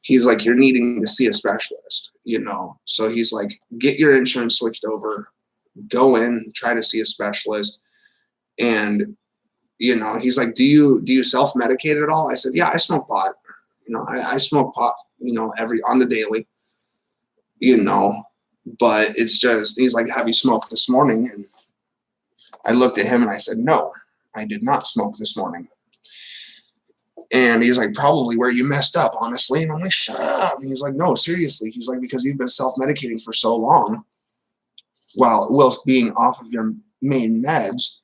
He's like, you're needing to see a specialist, So he's like, get your insurance switched over, go in, try to see a specialist. And he's like, do you self-medicate at all? I said, yeah, I smoke pot. I smoke pot, on the daily, but it's just, he's like, have you smoked this morning? And I looked at him and I said, no, I did not smoke this morning. And he's like, probably where you messed up, honestly. And I'm like, shut up. And he's like, no, seriously. He's like, because you've been self-medicating for so long whilst being off of your main meds,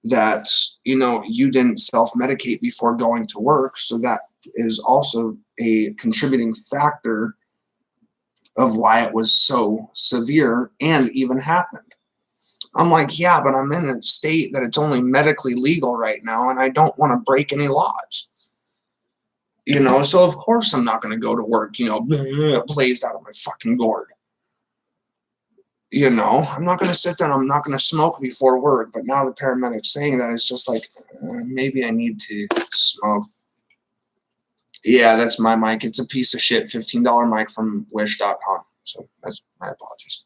that you didn't self-medicate before going to work, so that is also a contributing factor of why it was so severe and even happened. I'm like, yeah, but I'm in a state that it's only medically legal right now, and I don't want to break any laws. So of course I'm not going to go to work, blazed out of my fucking gourd. I'm not going to sit there and I'm not going to smoke before work. But now the paramedic's saying that, it's just like, maybe I need to smoke. Yeah, that's my mic. It's a piece of shit $15 mic from wish.com. So that's my apologies.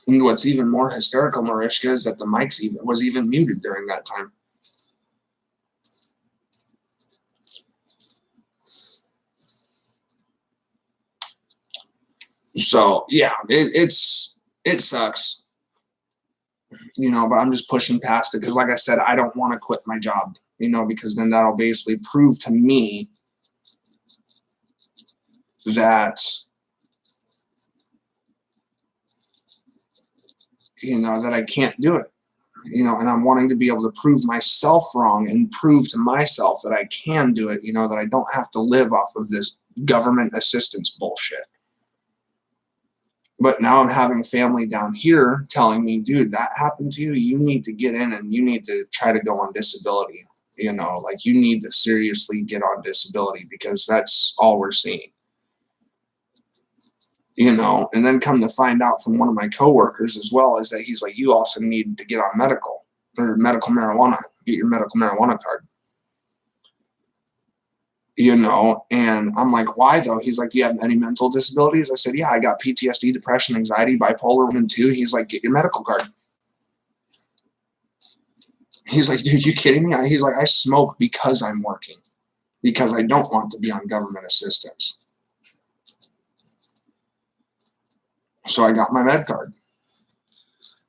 And what's even more hysterical, Mariska, is that the mic was even muted during that time. So yeah, it sucks, but I'm just pushing past it because, like I said, I don't want to quit my job, because then that'll basically prove to me that, that I can't do it, and I'm wanting to be able to prove myself wrong and prove to myself that I can do it, that I don't have to live off of this government assistance bullshit. But now I'm having family down here telling me, dude, that happened to you. You need to get in and you need to try to go on disability. Like you need to seriously get on disability because that's all we're seeing. And then come to find out from one of my coworkers as well is that he's like, you also need to get on medical marijuana, get your medical marijuana card. And I'm like, why though? He's like, do you have any mental disabilities? I said, yeah, I got PTSD, depression, anxiety, bipolar 1 and 2. He's like, get your medical card. He's like, dude, you kidding me? He's like, I smoke because I'm working, because I don't want to be on government assistance. So I got my med card.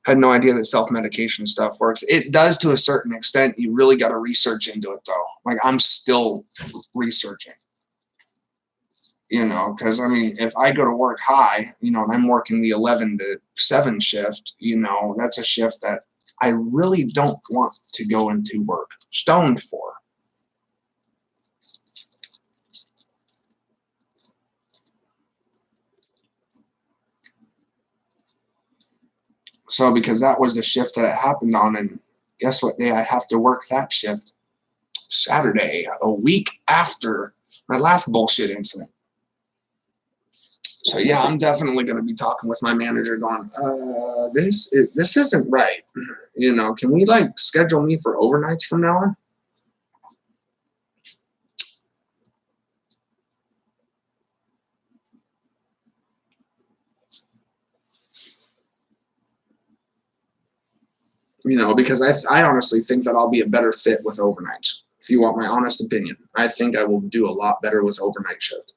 Had no idea that self-medication stuff works. It does to a certain extent. You really got to research into it though. Like I'm still researching, because if I go to work high, and I'm working the 11 to 7 shift, that's a shift that I really don't want to go into work stoned for. So because that was the shift that it happened on, and guess what day I have to work that shift? Saturday, a week after my last bullshit incident. So yeah, I'm definitely going to be talking with my manager going, this isn't right. Can we schedule me for overnights from now on? Because I honestly think that I'll be a better fit with overnights. If you want my honest opinion, I think I will do a lot better with overnight shift.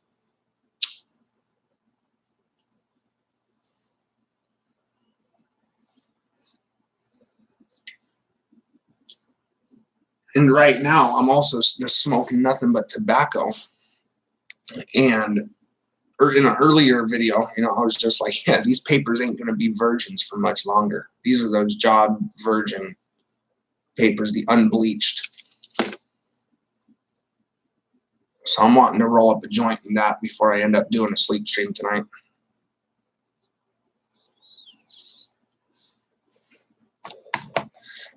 And right now, I'm also just smoking nothing but tobacco. And in an earlier video, I was just like, yeah, these papers ain't going to be virgins for much longer. These are those job virgin papers, the unbleached. So I'm wanting to roll up a joint in that before I end up doing a sleep stream tonight.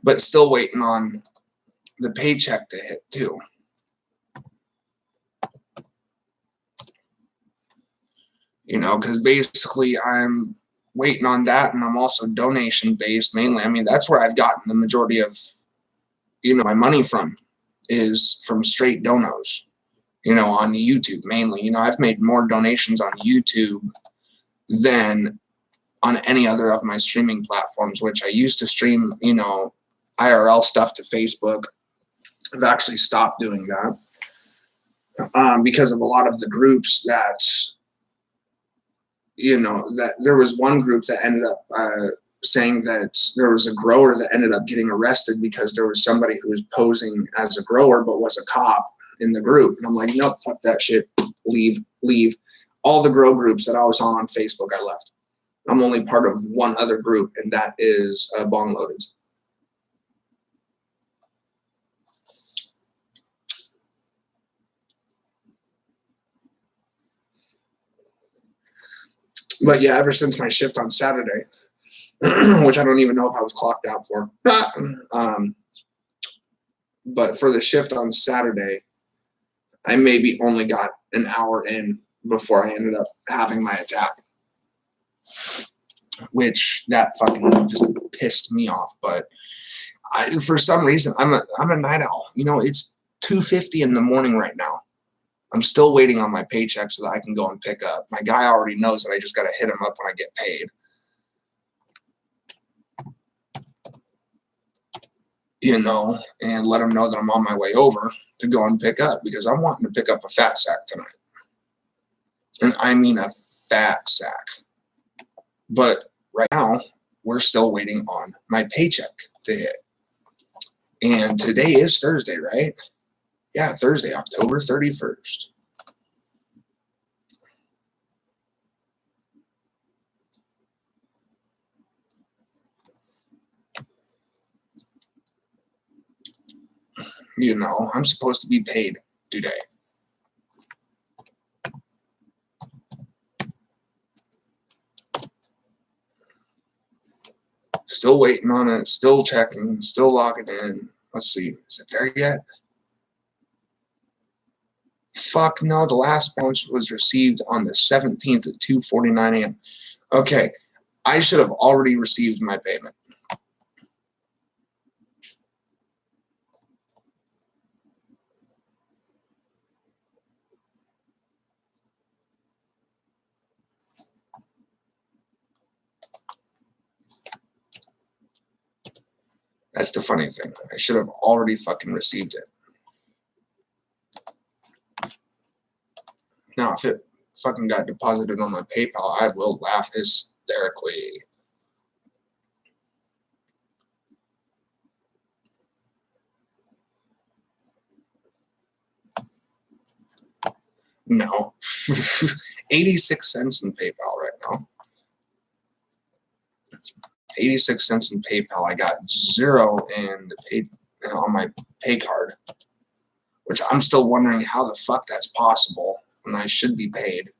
But still waiting on the paycheck to hit too. Because basically I'm waiting on that, and I'm also donation based mainly. I mean, that's where I've gotten the majority of, my money from, is from straight donos, on YouTube mainly. I've made more donations on YouTube than on any other of my streaming platforms, which I used to stream, IRL stuff to Facebook. I've actually stopped doing that because of a lot of the groups that, that there was one group that ended up saying that there was a grower that ended up getting arrested because there was somebody who was posing as a grower but was a cop in the group. And I'm like, nope, fuck that shit. Leave. All the grow groups that I was on Facebook, I left. I'm only part of one other group, and that is Bong Loaded. But yeah, ever since my shift on Saturday, which I don't even know if I was clocked out for, but for the shift on Saturday, I maybe only got an hour in before I ended up having my attack, which that fucking just pissed me off. But for some reason, I'm a night owl. It's 2:50 in the morning right now. I'm still waiting on my paycheck so that I can go and pick up. My guy already knows that I just got to hit him up when I get paid. And let him know that I'm on my way over to go and pick up, because I'm wanting to pick up a fat sack tonight. And I mean a fat sack. But right now, we're still waiting on my paycheck to hit. And today is Thursday, right? Yeah, Thursday, October 31st. I'm supposed to be paid today. Still waiting on it, still checking, still logging in. Let's see, is it there yet? Fuck no, the last bunch was received on the 17th at 2:49 a.m. Okay, I should have already received my payment. That's the funny thing. I should have already fucking received it. Now, if it fucking got deposited on my PayPal, I will laugh hysterically. No. 86 cents in PayPal right now. 86 cents in PayPal. I got 0 in the pay on my pay card, which I'm still wondering how the fuck that's possible when I should be paid.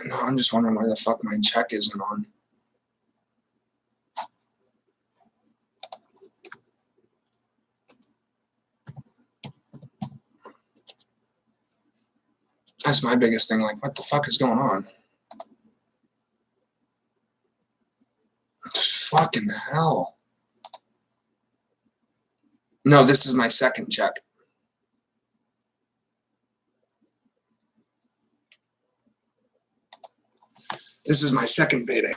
No, I'm just wondering why the fuck my check isn't on. That's my biggest thing. Like, what the fuck is going on? Fucking hell. No, this is my second check. This is my second payday.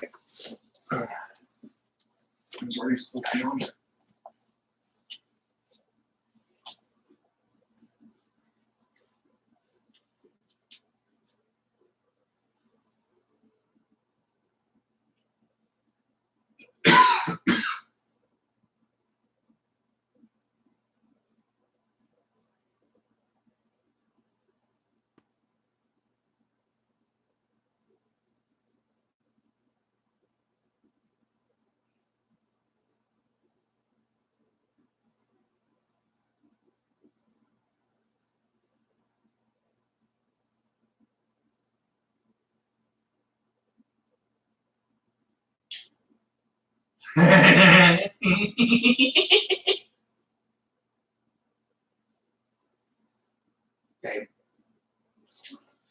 Babe,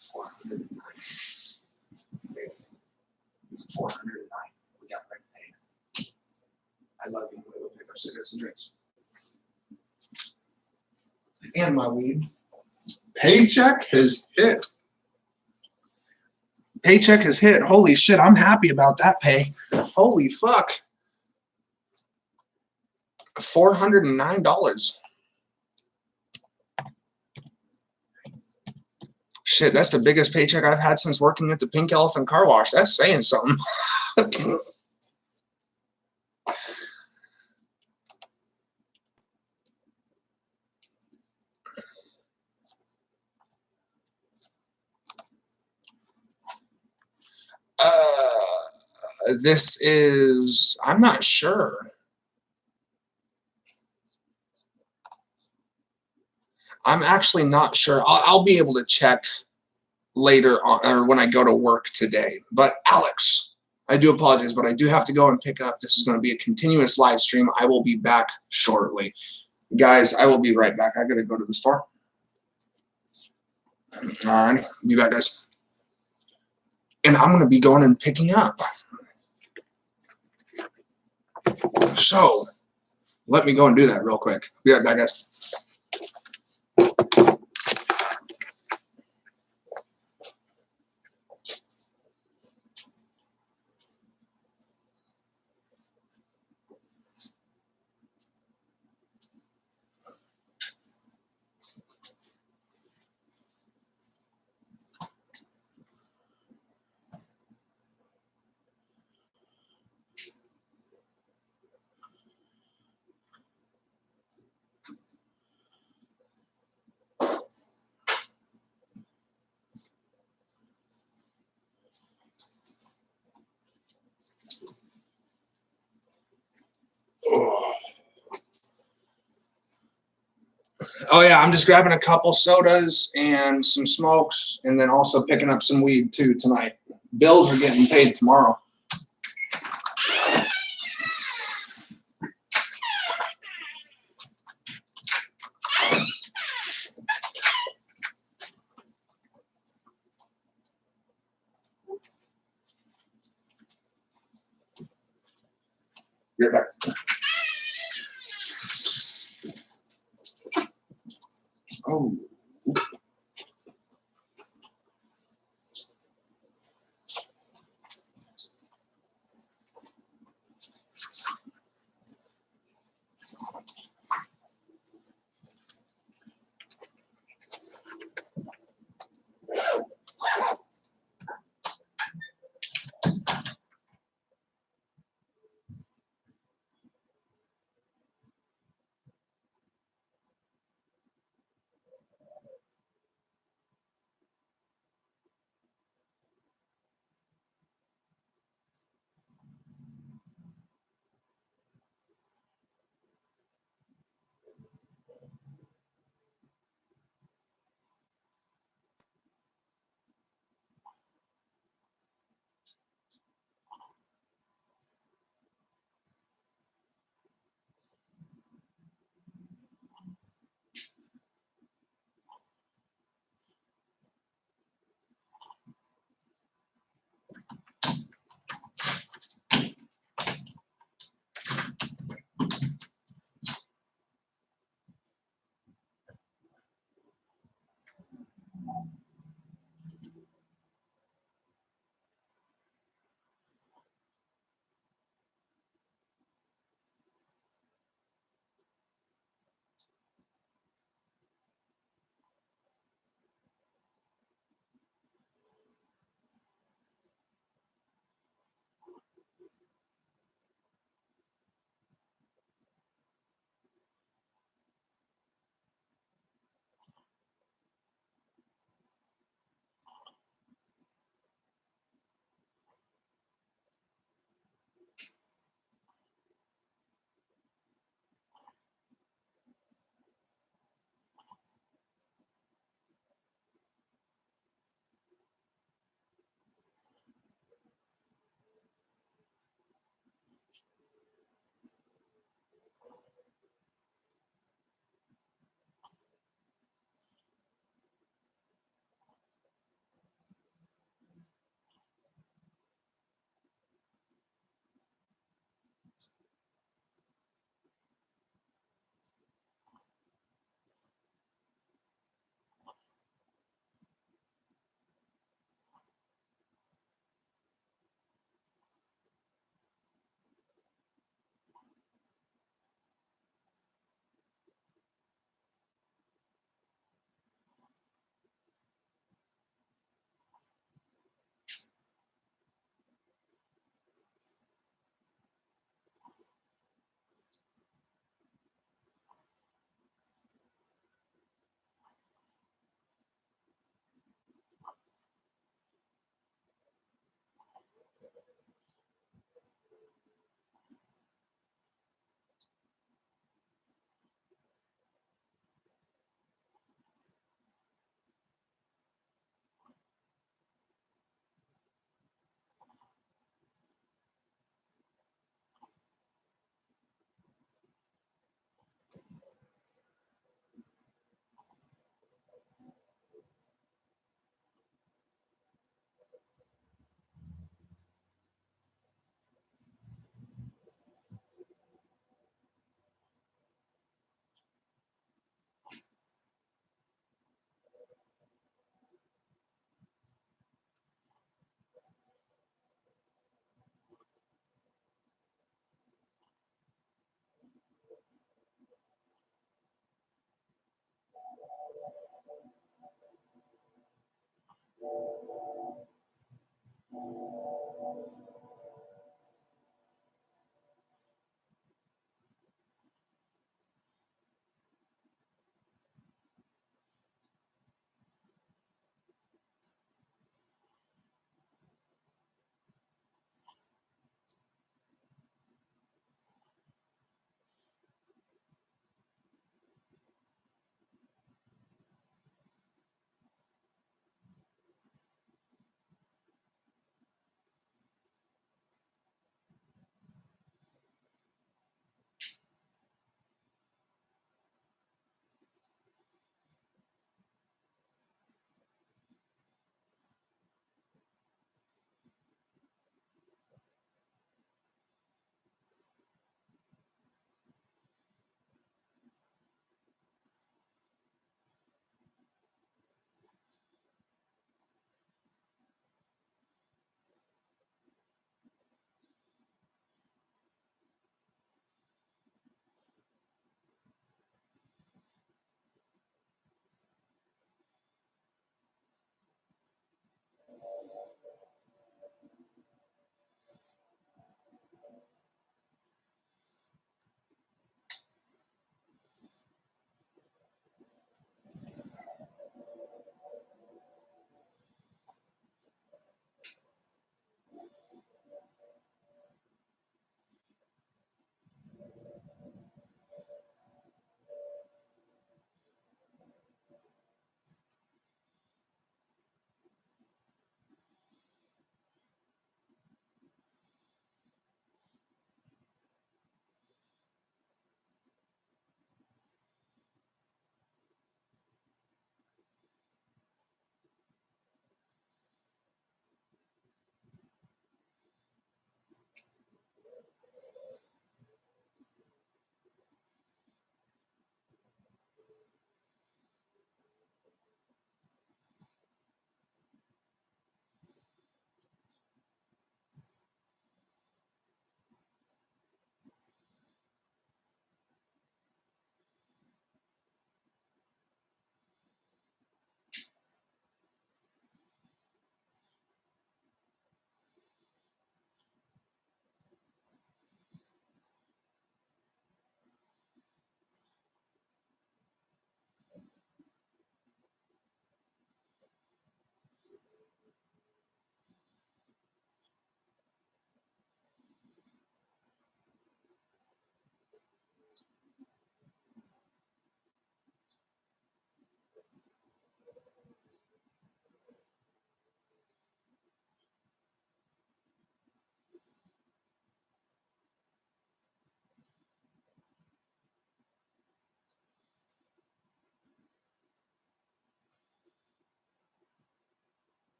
409. Babe, 409. We got rent paid. I love you. I'm gonna go pick up cigarettes and drinks. And my weed. Paycheck has hit. Paycheck has hit. Holy shit, I'm happy about that pay. Holy fuck. $409. Shit, that's the biggest paycheck I've had since working at the Pink Elephant Car Wash. That's saying something. This is, I'm not sure. I'm actually not sure. I'll be able to check later on, or when I go to work today. But Alex, I do apologize, but I do have to go and pick up. This is going to be a continuous live stream. I will be back shortly. Guys, I will be right back. I got to go to the store. All right, be back, guys. And I'm going to be going and picking up. So, let me go and do that real quick. Be right back, guys. Oh yeah, I'm just grabbing a couple sodas and some smokes, and then also picking up some weed too tonight. Bills are getting paid tomorrow. Be right back. Oh.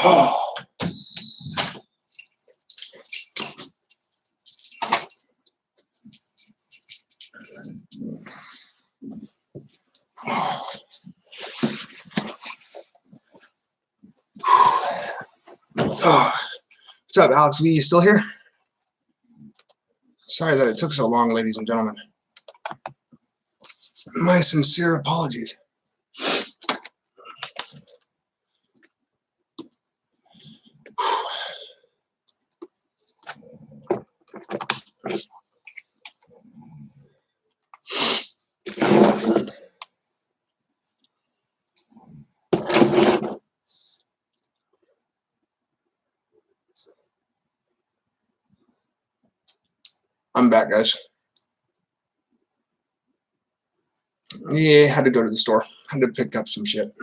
What's up, Alex V? You still here? Sorry that it took so long, ladies and gentlemen. My sincere apologies. I'm back, guys. Yeah, had to go to the store. Had to pick up some shit.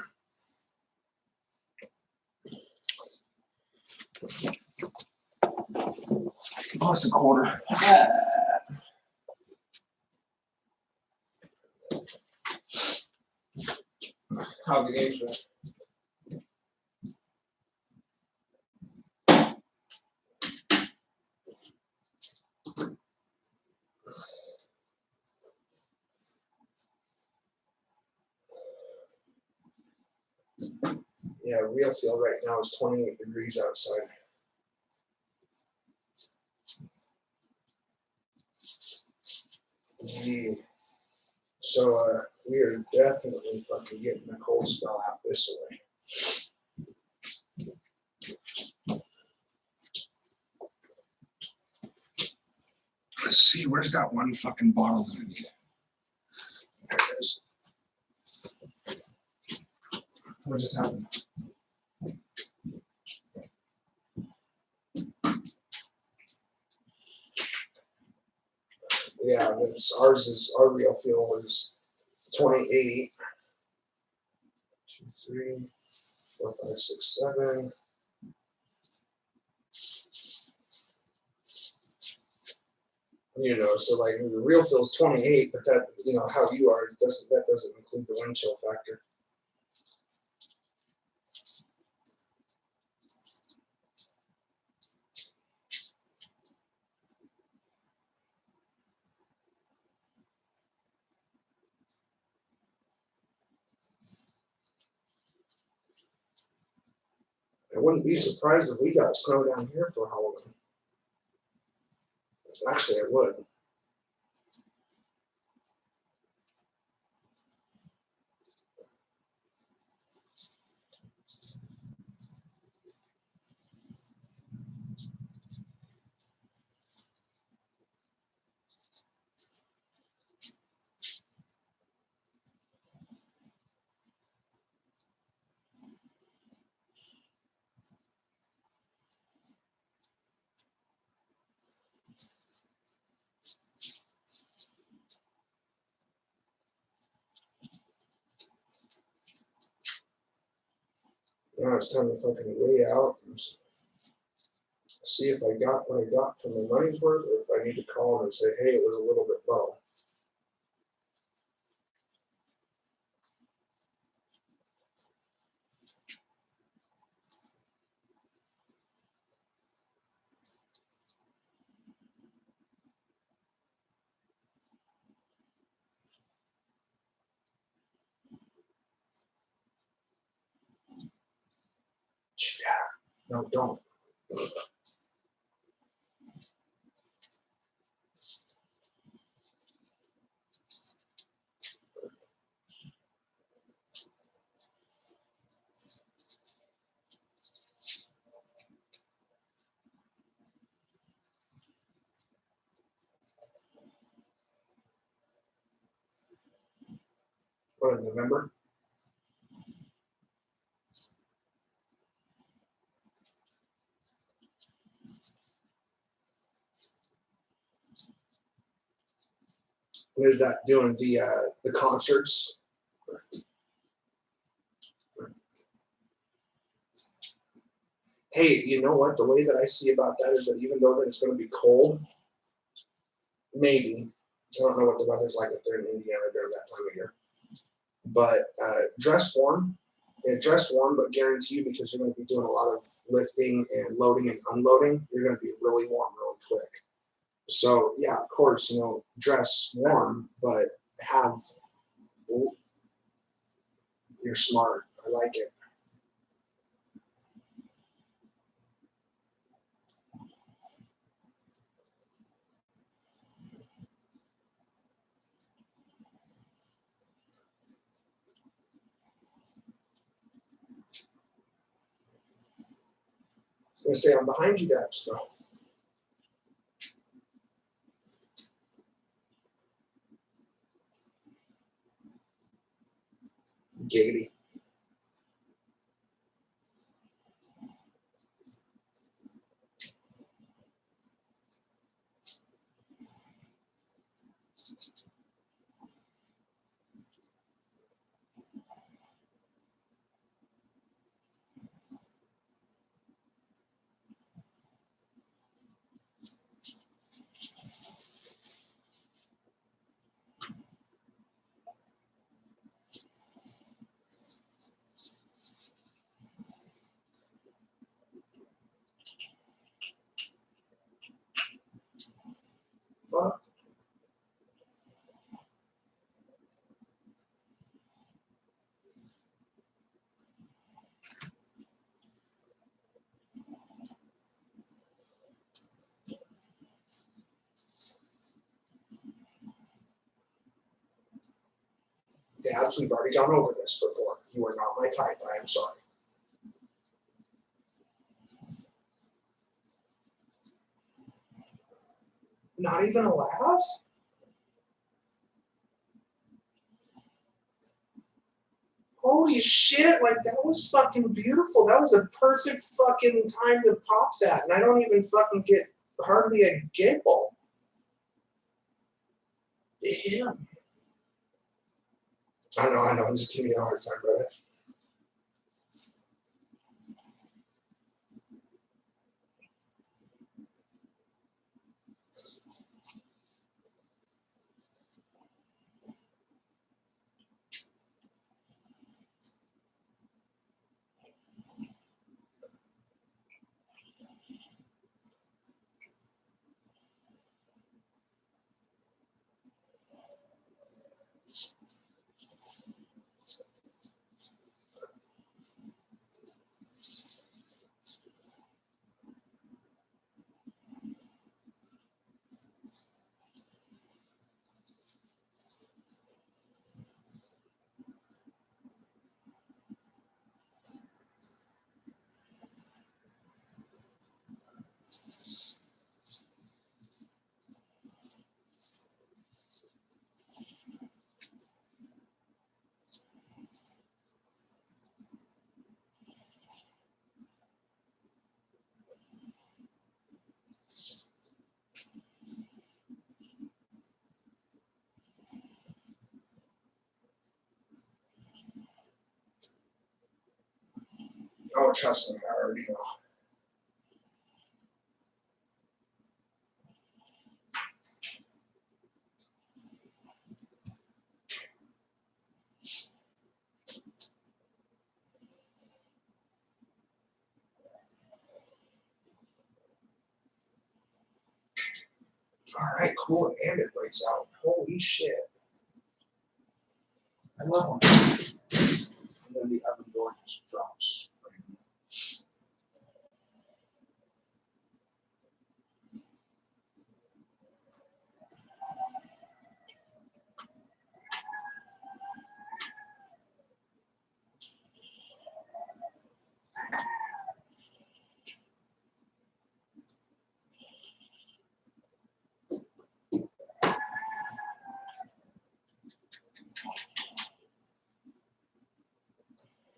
Plus a quarter. How's the game today? Yeah, real feel right now is 28 degrees outside. Yeah. So we are definitely fucking getting a cold spell out this way. Let's see, where's that one fucking bottle that I need? There it is. What just happened? Yeah, our real feel was 28. 2, 3, 4, 5, 6, 7. You know, so like the real feels 28, but that, you know, how you are, that doesn't include the wind chill factor. I wouldn't be surprised if we got snow down here for Halloween. Actually, I would. Now it's time to fucking weigh out and see if I got what I got for my money's worth, or if I need to call them and say, hey, it was a little bit low. Yeah, no, don't. What, in November? What is that doing? The concerts? Hey, you know what? The way that I see about that is that even though that it's going to be cold, maybe, I don't know what the weather's like up there in Indiana during that time of year, but dress warm Yeah, dress warm, but guarantee you, because you're going to be doing a lot of lifting and loading and unloading, you're going to be really warm really quick. So yeah, of course, dress warm, but have, you're smart. I like it. I was going to say, I'm behind you, Debs. No. Giggity. Fuck. Dabs, we've already gone over this before. You are not my type. I am sorry. Not even a laugh? Holy shit, like that was fucking beautiful. That was the perfect fucking time to pop that. And I don't even fucking get hardly a giggle. Damn. I know. I'm just giving you a hard time, brother. Oh, trust me, I already know. All right, cool. And it lays out. Holy shit. I love them. And then the oven door just drops.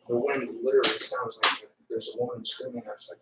The wind literally sounds like there's a woman screaming outside.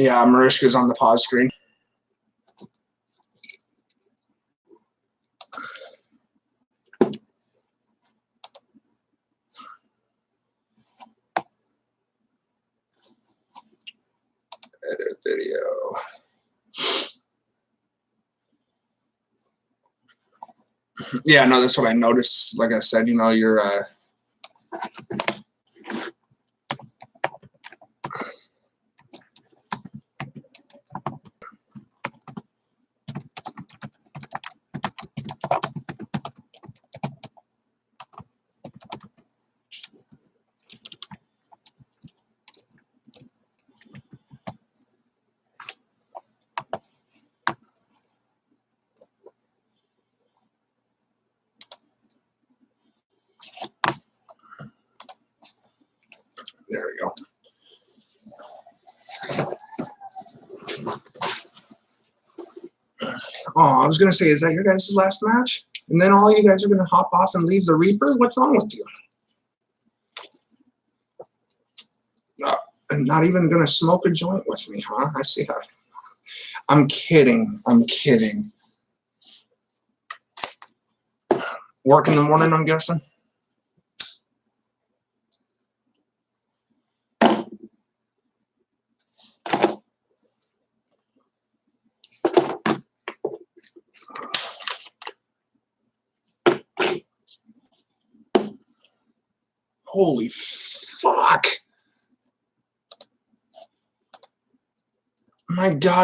Yeah, Marishka's on the pause screen. Edit video. Yeah, no, that's what I noticed. Like I said, you know, you're there we go. Oh, I was gonna say, is that your guys' last match? And then all you guys are gonna hop off and leave the Reaper? What's wrong with you? And not even gonna smoke a joint with me, huh? I see how. I'm kidding. I'm kidding. Work in the morning, I'm guessing. Holy fuck. My God.